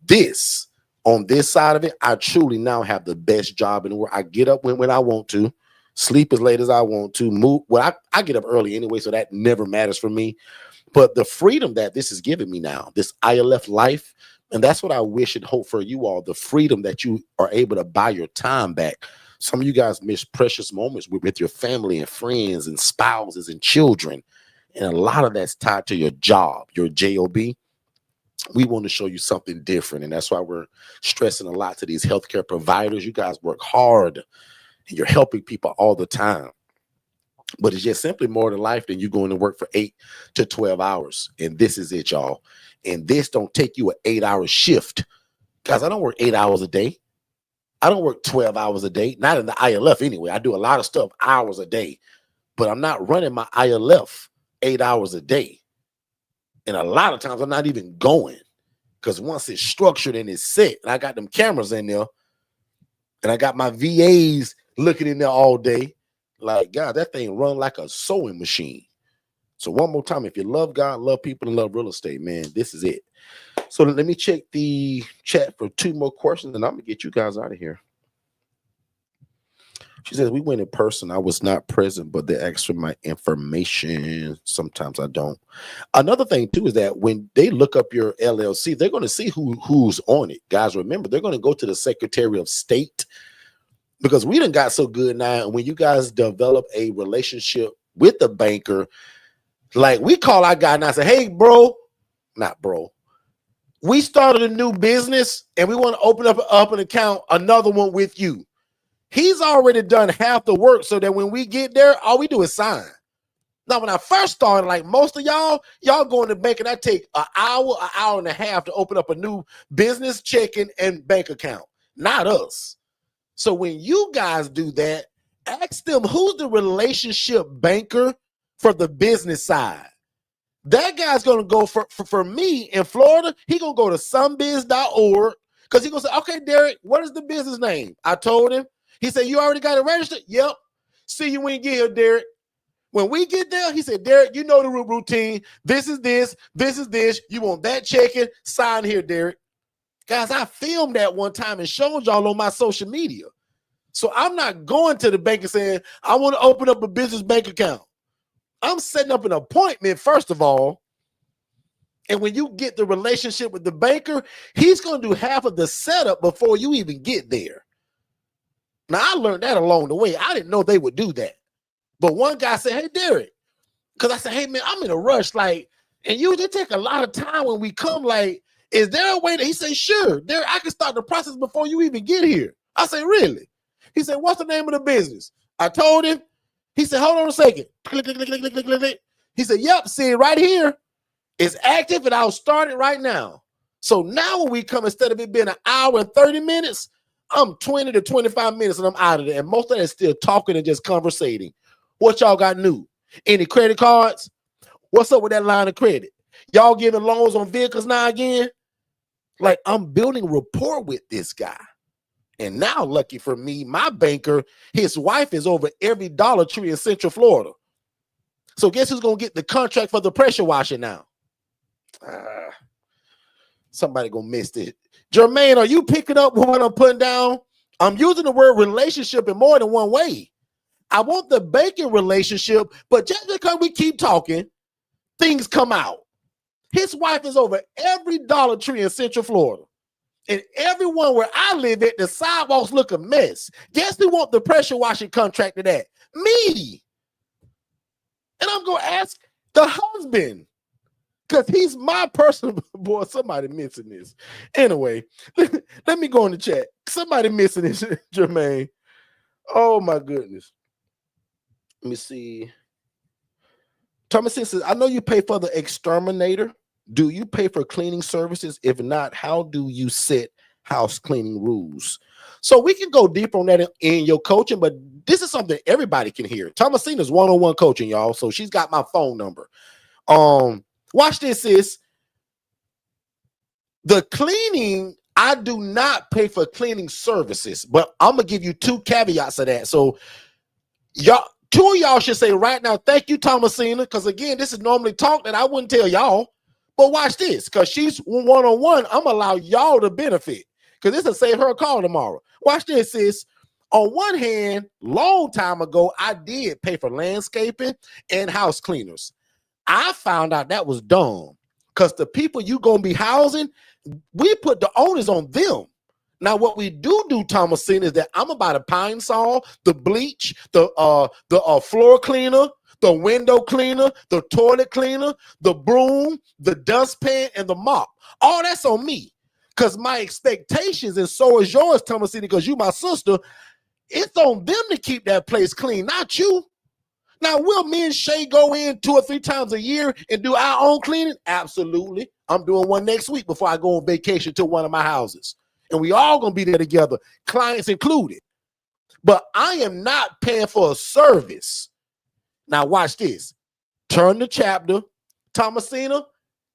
on this side of it, I truly now have the best job in the world. I get up when I want to, sleep as late as I want to, move. Well, I get up early anyway, so that never matters for me. But the freedom that this is giving me now, this ILF life, and that's what I wish and hope for you all, the freedom that you are able to buy your time back. Some of you guys miss precious moments with your family and friends and spouses and children. And a lot of that's tied to your job, your job. We want to show you something different. And that's why we're stressing a lot to these healthcare providers. You guys work hard and you're helping people all the time. But it's just simply more to life than you going to work for 8 to 12 hours. And this is it, y'all. And this don't take you an 8-hour shift. Guys, I don't work 8 hours a day. I don't work 12 hours a day. Not in the ILF anyway. I do a lot of stuff hours a day. But I'm not running my ILF 8 hours a day. And a lot of times I'm not even going. Because once it's structured and it's set, and I got them cameras in there, and I got my VAs looking in there all day, like, God, that thing run like a sewing machine. So one more time, if you love God, love people, and love real estate, man, this is it. So let me check the chat for 2 more questions, and I'm going to get you guys out of here. She says, we went in person. I was not present, but they asked for my information. Sometimes I don't. Another thing, too, is that when they look up your LLC, they're going to see who's on it. Guys, remember, they're going to go to the Secretary of State, because we done got so good now. And when you guys develop a relationship with the banker, like we call our guy now and say, hey, bro, not bro, we started a new business and we want to open up an account, another one with you. He's already done half the work so that when we get there, all we do is sign. Now, when I first started, like most of y'all go in the bank and I take an hour and a half to open up a new business checking and bank account. Not us. So when you guys do that, ask them who's the relationship banker for the business side. That guy's going to go for me in Florida. He going to go to somebiz.org because he going to say, okay, Derrick, what is the business name? I told him. He said, you already got it registered? Yep. See you when you get here, Derrick. When we get there, he said, Derrick, you know the routine. This is this. This is this. You want that checking? Sign here, Derrick. Guys, I filmed that one time and showed y'all on my social media. So I'm not going to the bank and saying, I want to open up a business bank account. I'm setting up an appointment, first of all. And when you get the relationship with the banker, he's going to do half of the setup before you even get there. Now, I learned that along the way. I didn't know they would do that. But one guy said, hey, Derrick, because I said, hey, man, I'm in a rush. Like, and usually take a lot of time when we come. Like, is there a way that he said, sure, Derrick, I can start the process before you even get here? I said, really? He said, what's the name of the business? I told him. He said, hold on a second. Click, click, click, click, click, click, click. He said, yep, see it right here. It's active and I'll start it right now. So now when we come, instead of it being an hour and 30 minutes, I'm 20 to 25 minutes and I'm out of there. And most of that is still talking and just conversating. What y'all got new? Any credit cards? What's up with that line of credit? Y'all giving loans on vehicles now again? Like, I'm building rapport with this guy. And now, lucky for me, my banker, his wife is over every Dollar Tree in Central Florida. So guess who's going to get the contract for the pressure washer now? Somebody going to miss this. Jermaine, are you picking up what I'm putting down? I'm using the word relationship in more than one way. I want the banking relationship, but just because we keep talking, things come out. His wife is over every Dollar Tree in Central Florida. And everyone where I live at, the sidewalks look a mess. Guess who want the pressure washing contract to that? Me. And I'm going to ask the husband because he's my personal boy. Somebody missing this. Anyway, let me go in the chat. Somebody missing this, Jermaine. Oh, my goodness. Let me see. Thomason says, I know you pay for the exterminator. Do you pay for cleaning services? If not, how do you set house cleaning rules? So we can go deeper on that in your coaching, but this is something everybody can hear. Thomasina's one-on-one coaching, y'all. So she's got my phone number. Watch this, sis. The cleaning, I do not pay for cleaning services, but I'm gonna give you two caveats of that. So y'all, two of y'all should say right now, thank you, Thomasina, because again, this is normally talk that I wouldn't tell y'all. But watch this, because she's one-on-one, I'm going to allow y'all to benefit, because this will save her a call tomorrow. Watch this, sis. On one hand, long time ago, I did pay for landscaping and house cleaners. I found out that was dumb, because the people you going to be housing, we put the owners on them. Now, what we do, Thomasina, is that I'm about a pine saw, the bleach, the floor cleaner, the window cleaner, the toilet cleaner, the broom, the dustpan, and the mop. All that's on me. Because my expectations, and so is yours, Thomasina, because you my sister, it's on them to keep that place clean, not you. Now, will me and Shay go in 2 or 3 times a year and do our own cleaning? Absolutely. I'm doing one next week before I go on vacation to one of my houses. And we all going to be there together, clients included. But I am not paying for a service. Now, watch this. Turn the chapter. Thomasina,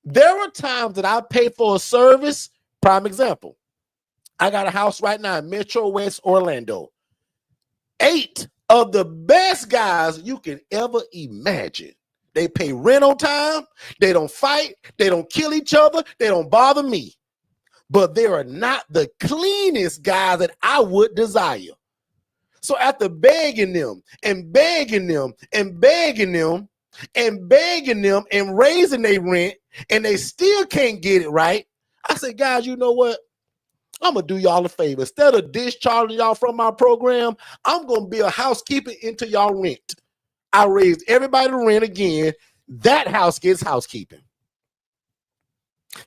there are times that I pay for a service. Prime example. I got a house right now in Metro West Orlando. 8 of the best guys you can ever imagine. They pay rent on time. They don't fight. They don't kill each other. They don't bother me. But they are not the cleanest guys that I would desire. So after begging them and begging them and begging them and begging them and raising their rent, and they still can't get it right, I said, guys, you know what? I'm going to do y'all a favor. Instead of discharging y'all from my program, I'm going to be a housekeeper into y'all rent. I raised everybody to rent again. That house gets housekeeping.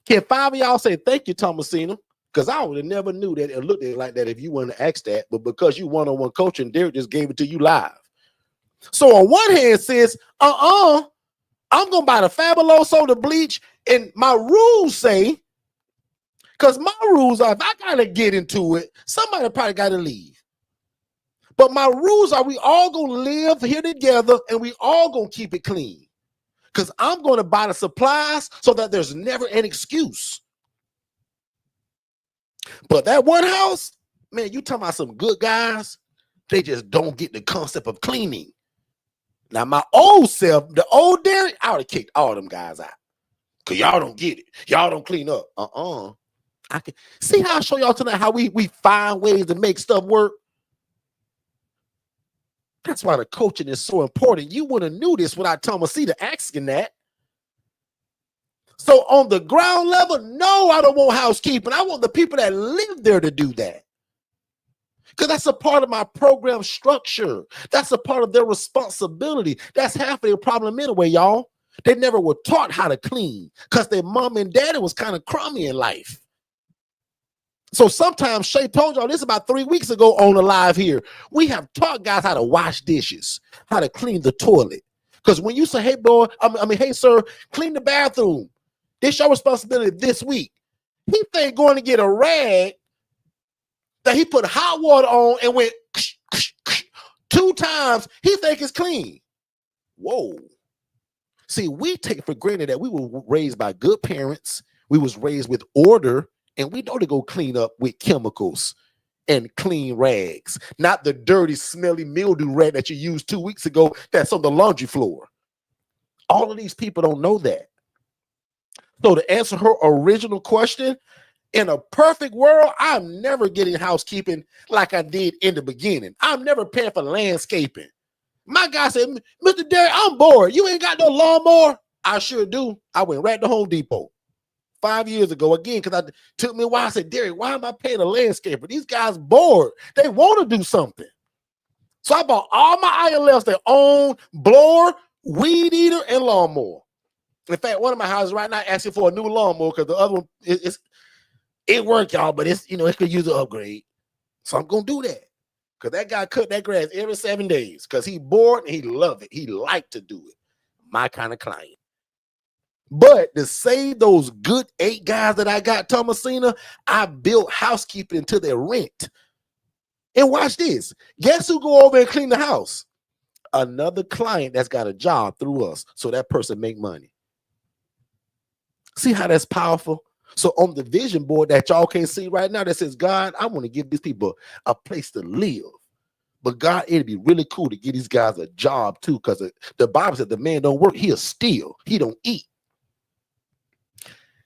Can 5 of y'all say thank you, Thomasina? Because I would have never knew that it looked like that if you wouldn't ask that. But because you one-on-one coaching, Derrick just gave it to you live. So on one hand, says, I'm going to buy the Fabuloso, the bleach, and my rules say, because my rules are, if I got to get into it, somebody probably got to leave. But my rules are we all going to live here together and we all going to keep it clean. Because I'm going to buy the supplies so that there's never an excuse. But that one house, man, you talking about some good guys, they just don't get the concept of cleaning. Now, my old self, the old Derrick, I would have kicked all them guys out. Because y'all don't get it. Y'all don't clean up. I can see how I show y'all tonight how we find ways to make stuff work. That's why the coaching is so important. You wouldn't have knew this without Thomasina asking that. So on the ground level, no, I don't want housekeeping. I want the people that live there to do that. Because that's a part of my program structure. That's a part of their responsibility. That's half of their problem anyway, y'all. They never were taught how to clean because their mom and daddy was kind of crummy in life. So sometimes Shay told y'all this about 3 weeks ago on the live here. We have taught guys how to wash dishes, how to clean the toilet. Because when you say, hey, boy, hey, sir, clean the bathroom. This your responsibility this week. He think going to get a rag that he put hot water on and went 2 times, he think it's clean. Whoa. See, we take for granted that we were raised by good parents. We was raised with order, and we know to go clean up with chemicals and clean rags, not the dirty, smelly mildew rag that you used 2 weeks ago that's on the laundry floor. All of these people don't know that. So to answer her original question, in a perfect world, I'm never getting housekeeping like I did in the beginning. I'm never paying for landscaping. My guy said, Mr. Derrick, I'm bored. You ain't got no lawnmower? I sure do. I went right to Home Depot 5 years ago again because it took me a while. I said, Derrick, why am I paying a landscaper? These guys bored. They want to do something. So I bought all my ILFs that own blower, weed eater, and lawnmower. In fact, one of my houses right now asking for a new lawnmower because the other one it worked, y'all, but it's it could use an upgrade. So I'm gonna do that. Because that guy cut that grass every 7 days because he bored and he loved it. He liked to do it. My kind of client. But to save those good 8 guys that I got, Thomasina, I built housekeeping into their rent. And watch this. Guess who go over and clean the house? Another client that's got a job through us. So that person make money. See how that's powerful? So on the vision board that y'all can't see right now that says, God, I want to give these people a place to live. But God, it'd be really cool to give these guys a job too, because the Bible said the man don't work, he'll steal. He don't eat.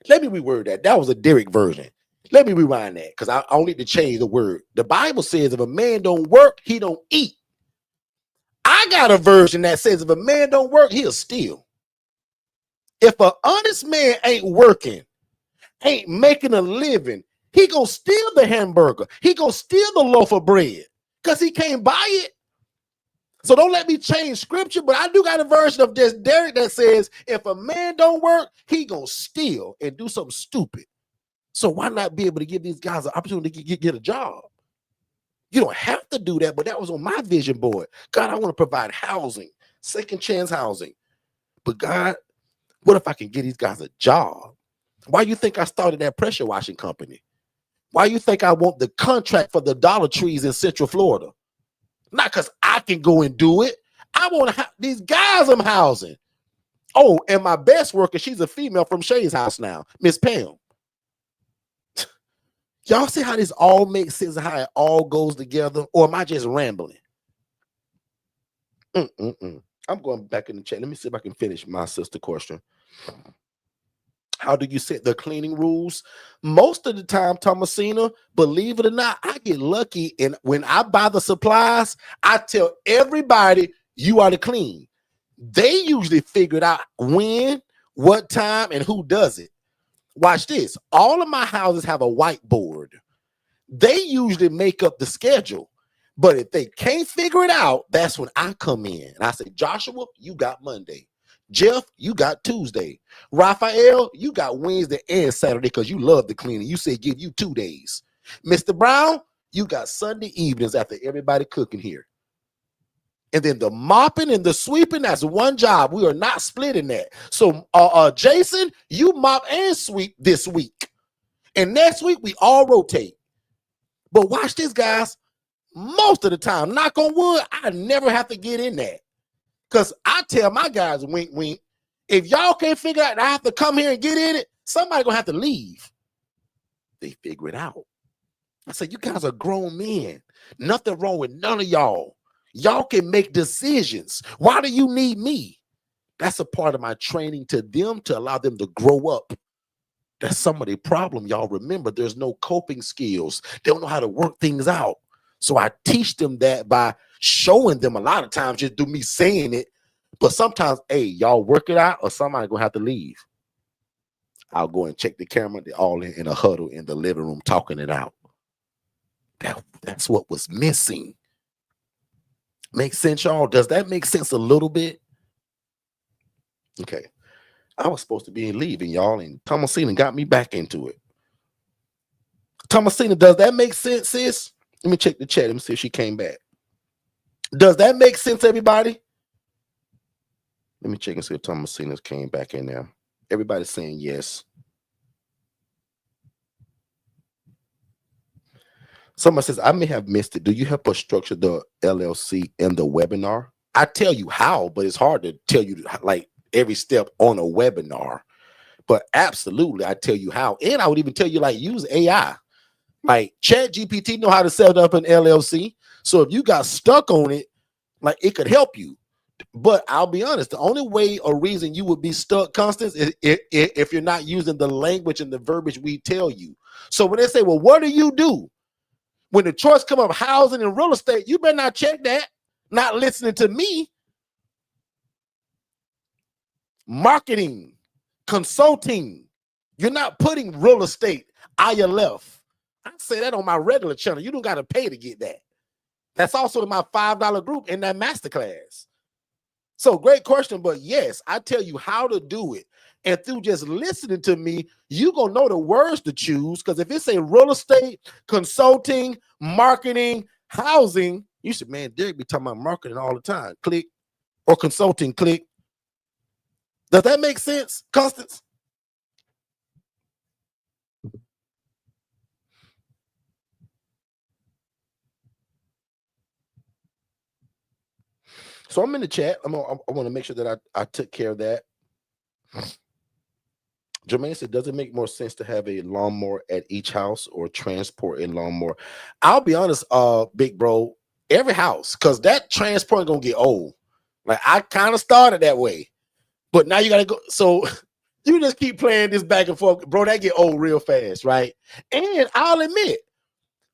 Let me reword that. That was a Derrick version. Let me rewind that because I don't need to change the word. The Bible says if a man don't work, he don't eat. I got a version that says if a man don't work, he'll steal. If an honest man ain't working, ain't making a living, he gonna steal the hamburger. He gonna steal the loaf of bread because he can't buy it. So don't let me change scripture, but I do got a version of this Derrick that says if a man don't work, he gonna steal and do something stupid. So why not be able to give these guys an opportunity to get a job? You don't have to do that, but that was on my vision board. God, I want to provide housing, second chance housing. But God, what if I can get these guys a job? Why you think I started that pressure washing company? Why you think I want the contract for the Dollar Trees in Central Florida? Not because I can go and do it. I want to have these guys I'm housing. Oh, and my best worker, she's a female from Shay's house now, Miss Pam. Y'all see how this all makes sense and how it all goes together? Or am I just rambling? I'm going back in the chat. Let me see if I can finish my sister question. How do you set the cleaning rules? Most of the time, Thomasina, believe it or not, I get lucky. And when I buy the supplies, I tell everybody you are to clean. They usually figure it out when, what time, and who does it. Watch this. All of my houses have a whiteboard. They usually make up the schedule. But if they can't figure it out, that's when I come in. And I say, Joshua, you got Monday. Jeff, you got Tuesday. Raphael, you got Wednesday and Saturday because you love the cleaning. You said give you 2 days. Mr. Brown, you got Sunday evenings after everybody cooking here. And then the mopping and the sweeping, that's one job. We are not splitting that. So, Jason, you mop and sweep this week. And next week, we all rotate. But watch this, guys. Most of the time, knock on wood, I never have to get in that. Because I tell my guys, wink, wink, if y'all can't figure out I have to come here and get in it, somebody going to have to leave. They figure it out. I said, you guys are grown men. Nothing wrong with none of y'all. Y'all can make decisions. Why do you need me? That's a part of my training to them to allow them to grow up. That's some of the problem, y'all. Remember, there's no coping skills. They don't know how to work things out. So I teach them that by showing them a lot of times just do me saying it. But sometimes, hey, y'all work it out or somebody gonna have to leave. I'll go and check the camera. They're all in a huddle in the living room talking it out. That's what was missing. Makes sense, y'all? Does that make sense a little bit? Okay. I was supposed to be leaving, y'all, and Thomasina got me back into it. Thomasina, does that make sense, sis? Let me check the chat. Let me see if she came back. Does that make sense, everybody? Let me check and see if Thomasina came back in there. Everybody's saying yes. Someone says, I may have missed it. Do you help us structure the LLC in the webinar? I tell you how, but it's hard to tell you like every step on a webinar. But absolutely, I tell you how. And I would even tell you, like, use AI. Like ChatGPT know how to set up an LLC. So if you got stuck on it, like, it could help you. But I'll be honest, the only way or reason you would be stuck, Constance, is if you're not using the language and the verbiage we tell you. So when they say, well, what do you do? When the choice come up housing and real estate, you better not check that. Not listening to me. Marketing, consulting. You're not putting real estate, ILF. I say that on my regular channel. You don't got to pay to get that. That's also in my $5 group in that masterclass. So great question, but yes, I tell you how to do it. And through just listening to me, you're going to know the words to choose. Because if it's a real estate, consulting, marketing, housing, you should, man, Derrick be talking about marketing all the time. Click. Or consulting, click. Does that make sense, Constance? So I'm in the chat. I want to make sure that I took care of that. Jermaine said, does it make more sense to have a lawnmower at each house or transport a lawnmower? I'll be honest, big bro, every house, because that transport is going to get old. Like, I kind of started that way, but now you got to go. So you just keep playing this back and forth, bro, that get old real fast, right? And I'll admit,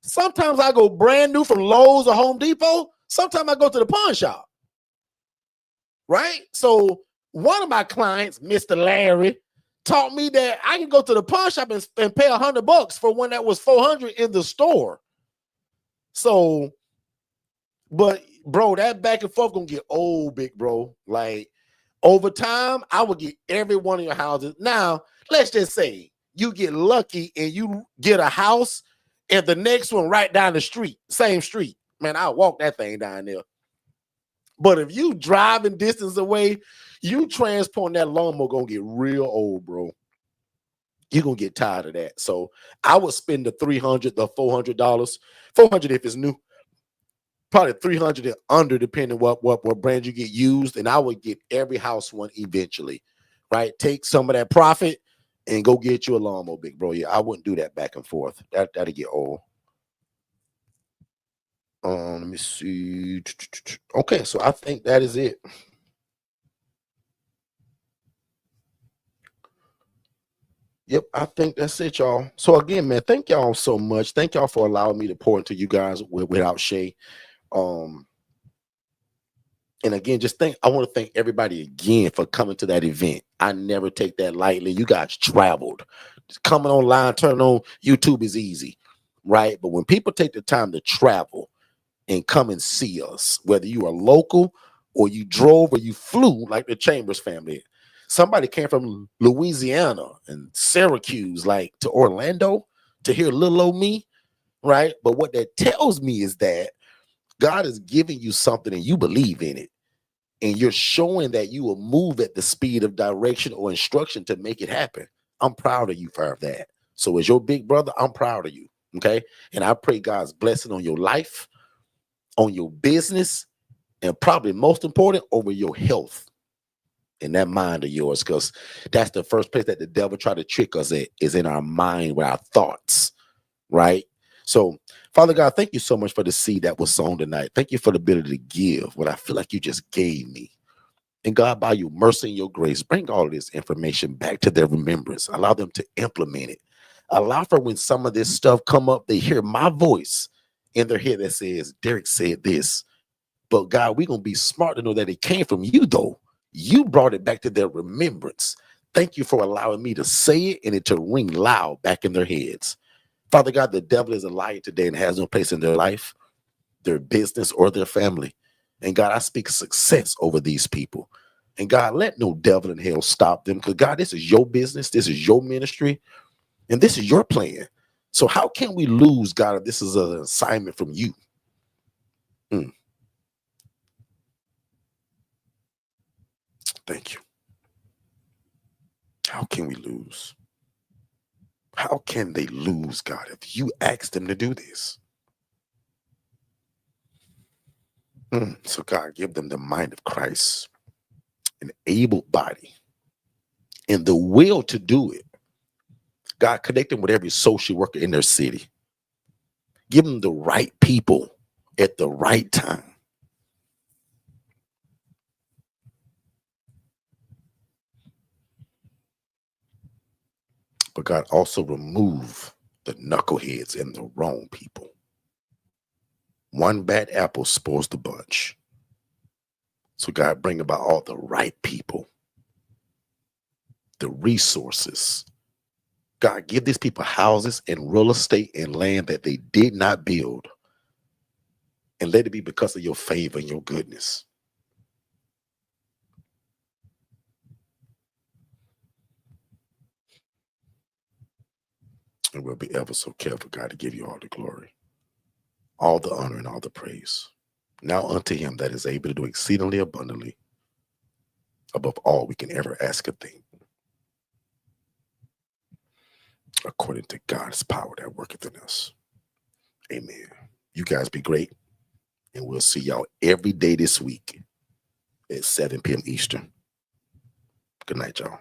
sometimes I go brand new from Lowe's or Home Depot. Sometimes I go to the pawn shop, right? So one of my clients, Mr. Larry, taught me that I can go to the pawn shop and pay $100 for one that was $400 in the store. So, but bro, that back and forth gonna get old, big bro. Like, over time, I will get every one of your houses. Now, let's just say you get lucky and you get a house and the next one right down the street, same street. Man, I'll walk that thing down there. But if you driving distance away, you transporting that lawnmower gonna get real old, bro. You're gonna get tired of that. So I would spend the $300, the $400, $400 if it's new, probably $300 and under, depending what brand you get used. And I would get every house one eventually, right? Take some of that profit and go get you a lawnmower, big bro. Yeah, I wouldn't do that back and forth. That'll get old. Let me see. Okay, so I think that is it. Yep, I think that's it, y'all. So again, man, thank y'all so much. Thank y'all for allowing me to pour into you guys without Shay. And again, I want to thank everybody again for coming to that event. I never take that lightly. You guys traveled. Just coming online, turning on YouTube is easy, right? But when people take the time to travel and come and see us, whether you are local or you drove or you flew, like the Chambers family. Somebody came from Louisiana and Syracuse, like to Orlando to hear little old me, right? But what that tells me is that God is giving you something and you believe in it. And you're showing that you will move at the speed of direction or instruction to make it happen. I'm proud of you for that. So as your big brother, I'm proud of you, okay? And I pray God's blessing on your life, on your business, and probably most important, over your health. In that mind of yours, because that's the first place that the devil try to trick us at, is in our mind with our thoughts, right? So, Father God, thank you so much for the seed that was sown tonight. Thank you for the ability to give what I feel like you just gave me. And God, by your mercy and your grace, bring all of this information back to their remembrance. Allow them to implement it. Allow for when some of this stuff come up, they hear my voice in their head that says, Derrick said this. But God, we're going to be smart to know that it came from you, though. You brought it back to their remembrance. Thank you for allowing me to say it and it to ring loud back in their heads. Father God, the devil is a liar today and has no place in their life, their business, or their family. And God, I speak success over these people. And God, let no devil in hell stop them. Because God, this is your business. This is your ministry. And this is your plan. So how can we lose, God, if this is an assignment from you? Thank you. How can we lose? How can they lose, God, if you ask them to do this? So God, give them the mind of Christ, an able body, and the will to do it. God, connect them with every social worker in their city. Give them the right people at the right time. But God, also remove the knuckleheads and the wrong people. One bad apple spoils the bunch. So God, bring about all the right people, the resources. God, give these people houses and real estate and land that they did not build. And let it be because of your favor and your goodness. And we'll be ever so careful, God, to give you all the glory, all the honor, and all the praise. Now unto him that is able to do exceedingly abundantly above all we can ever ask or think, according to God's power that worketh in us. Amen. You guys be great. And we'll see y'all every day this week at 7 p.m. Eastern. Good night, y'all.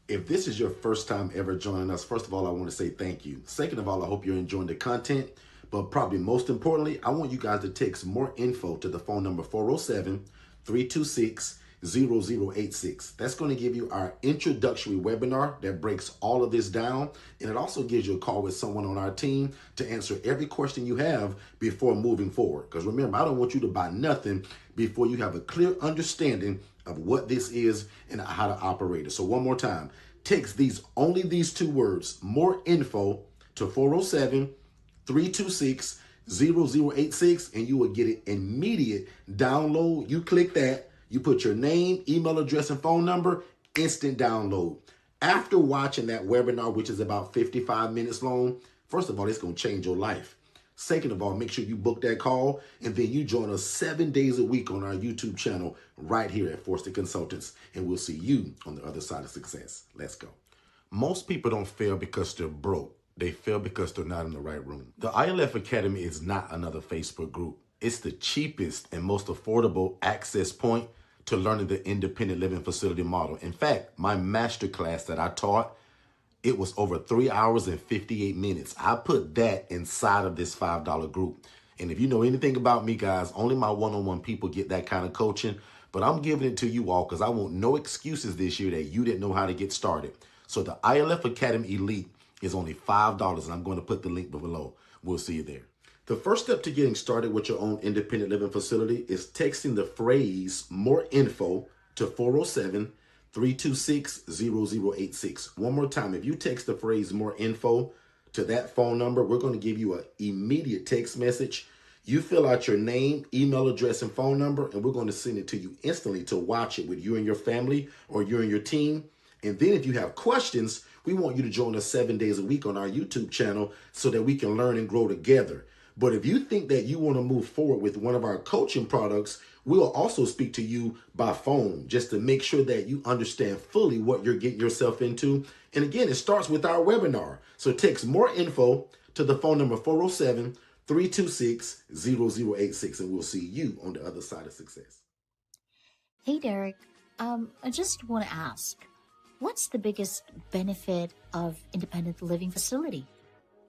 If this is your first time ever joining us, first of all, I want to say thank you. Second of all, I hope you're enjoying the content. But probably most importantly, I want you guys to text more info to the phone number 407-326-0086. That's going to give you our introductory webinar that breaks all of this down. And it also gives you a call with someone on our team to answer every question you have before moving forward. Because remember, I don't want you to buy nothing before you have a clear understanding of what this is and how to operate it. So one more time, text only these two words, more info, to 407-326-0086, and you will get an immediate download. You click that, you put your name, email address, and phone number, instant download. After watching that webinar, which is about 55 minutes long, first of all, it's going to change your life. Second of all, make sure you book that call, and then you join us 7 days a week on our YouTube channel right here at Forston Consultants, and we'll see you on the other side of success. Let's go. Most people don't fail because they're broke. They fail because they're not in the right room. The ILF Academy is not another Facebook group. It's the cheapest and most affordable access point to learning the independent living facility model. In fact, my masterclass that I taught, it was over 3 hours and 58 minutes. I put that inside of this $5 group. And if you know anything about me, guys, only my one-on-one people get that kind of coaching. But I'm giving it to you all because I want no excuses this year that you didn't know how to get started. So the ILF Academy Elite is only $5, and I'm going to put the link below. We'll see you there. The first step to getting started with your own independent living facility is texting the phrase more info to 407-326-0086. One more time, if you text the phrase more info to that phone number, we're going to give you an immediate text message. You fill out your name, email address, and phone number, and we're going to send it to you instantly to watch it with you and your family or you and your team. And then if you have questions, we want you to join us 7 days a week on our YouTube channel so that we can learn and grow together. But if you think that you want to move forward with one of our coaching products, we'll also speak to you by phone just to make sure that you understand fully what you're getting yourself into. And again, it starts with our webinar. So text more info to the phone number 407-326-0086, and we'll see you on the other side of success.
Hey, Derrick. I just want to ask, What's the biggest benefit of independent living facility?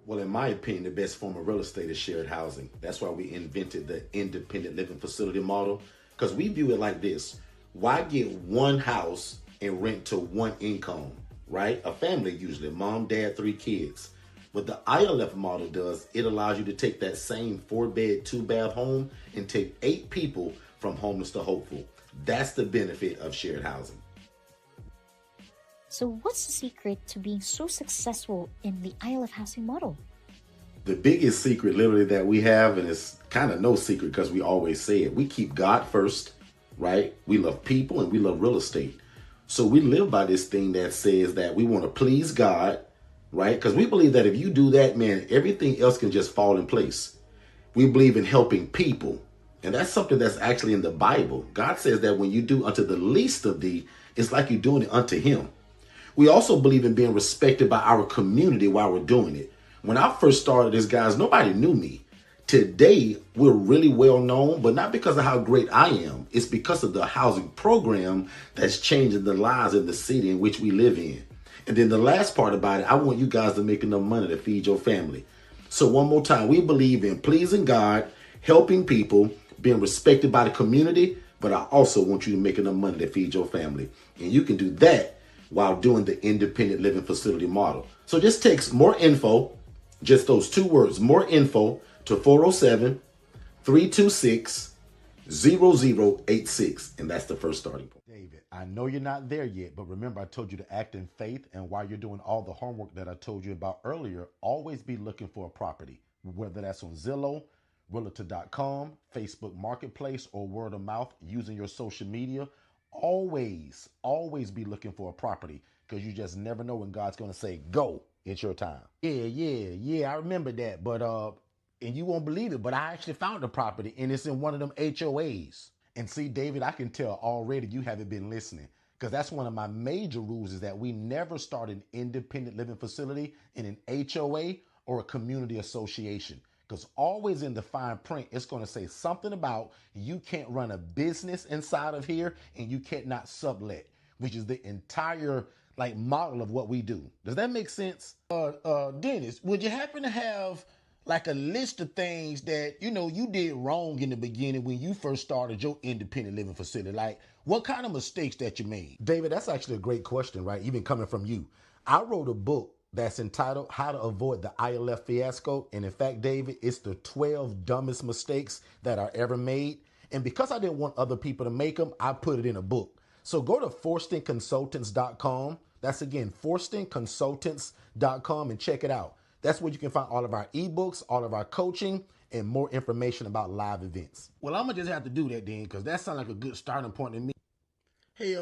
Well, in my opinion, the best form of real estate is shared housing. That's why we invented the independent living facility model, because we view it like this. Why get one house and rent to one income, right? A family usually, mom, dad, 3 kids. What the ILF model does, it allows you to take that same 4-bed, 2-bath home and take 8 people from homeless to hopeful. That's the benefit of shared housing.
So what's the secret to being so successful in the ILF housing model?
The biggest secret literally that we have, and it's kind of no secret because we always say it, we keep God first, right? We love people and we love real estate. So we live by this thing that says that we want to please God, right? Because we believe that if you do that, man, everything else can just fall in place. We believe in helping people. And that's something that's actually in the Bible. God says that when you do unto the least of thee, it's like you're doing it unto him. We also believe in being respected by our community while we're doing it. When I first started this, guys, nobody knew me. Today, we're really well known, but not because of how great I am. It's because of the housing program that's changing the lives in the city in which we live in. And then the last part about it, I want you guys to make enough money to feed your family. So one more time, we believe in pleasing God, helping people, being respected by the community, but I also want you to make enough money to feed your family. And you can do that while doing the independent living facility model. So just text more info, just those 2 words, more info, to 407-326-0086. And that's the first starting point. David, I know you're not there yet, but remember I told you to act in faith. And while you're doing all the homework that I told you about earlier, always be looking for a property, whether that's on Zillow, realtor.com, Facebook Marketplace, or word of mouth using your social media. Always be looking for a property, because you just never know when God's going to say, go, it's your time. Yeah, I remember that. But, and you won't believe it, but I actually found the property and it's in one of them HOAs. And see, David, I can tell already you haven't been listening, because that's one of my major rules, is that we never start an independent living facility in an HOA or a community association. Because always in the fine print, it's going to say something about you can't run a business inside of here and you can't not sublet, which is the entire model of what we do. Does that make sense? Dennis, would you happen to have a list of things that, you did wrong in the beginning when you first started your independent living facility? What kind of mistakes that you made? David, that's actually a great question, right? Even coming from you. I wrote a book that's entitled How to Avoid the ILF Fiasco. And in fact, David, it's the 12 dumbest mistakes that are ever made. And because I didn't want other people to make them, I put it in a book. So go to forstonconsultants.com. That's again, forstonconsultants.com, and check it out. That's where you can find all of our ebooks, all of our coaching, and more information about live events. Well, I'm going to just have to do that then, because that sounds like a good starting point to me. Hey,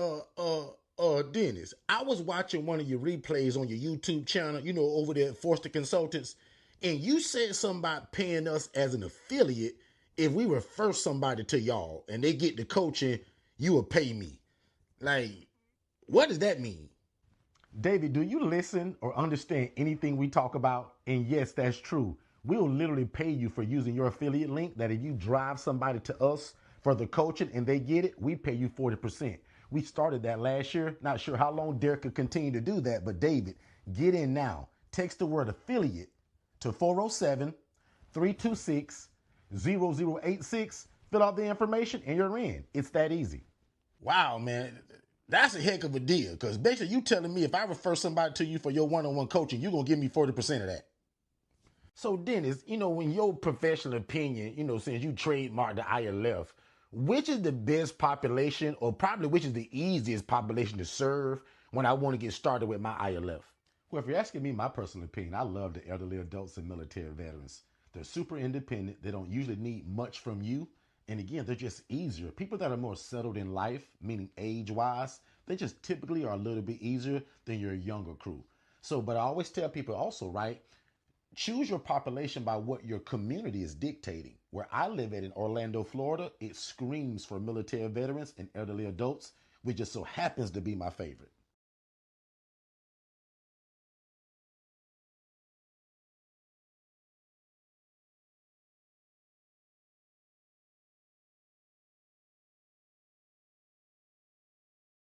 Dennis, I was watching one of your replays on your YouTube channel, over there at Forston Consultants, and you said something about paying us as an affiliate if we refer somebody to y'all and they get the coaching, you will pay me. What does that mean? David, do you listen or understand anything we talk about? And yes, that's true. We'll literally pay you for using your affiliate link, that if you drive somebody to us for the coaching and they get it, we pay you 40%. We started that last year. Not sure how long Derrick could continue to do that, but David, get in now. Text the word affiliate to 407-326-0086. Fill out the information and you're in. It's that easy. Wow, man. That's a heck of a deal, because basically you telling me if I refer somebody to you for your one-on-one coaching, you're going to give me 40% of that. So Dennis, in your professional opinion, since you trademarked the ILF, which is the best population, or probably which is the easiest population to serve when I want to get started with my ILF? Well, if you're asking me my personal opinion, I love the elderly adults and military veterans. They're super independent. They don't usually need much from you. And again, they're just easier. People that are more settled in life, meaning age-wise, they just typically are a little bit easier than your younger crew. So, but I always tell people also, right, choose your population by what your community is dictating. Where I live at in Orlando, Florida, it screams for military veterans and elderly adults, which just so happens to be my favorite.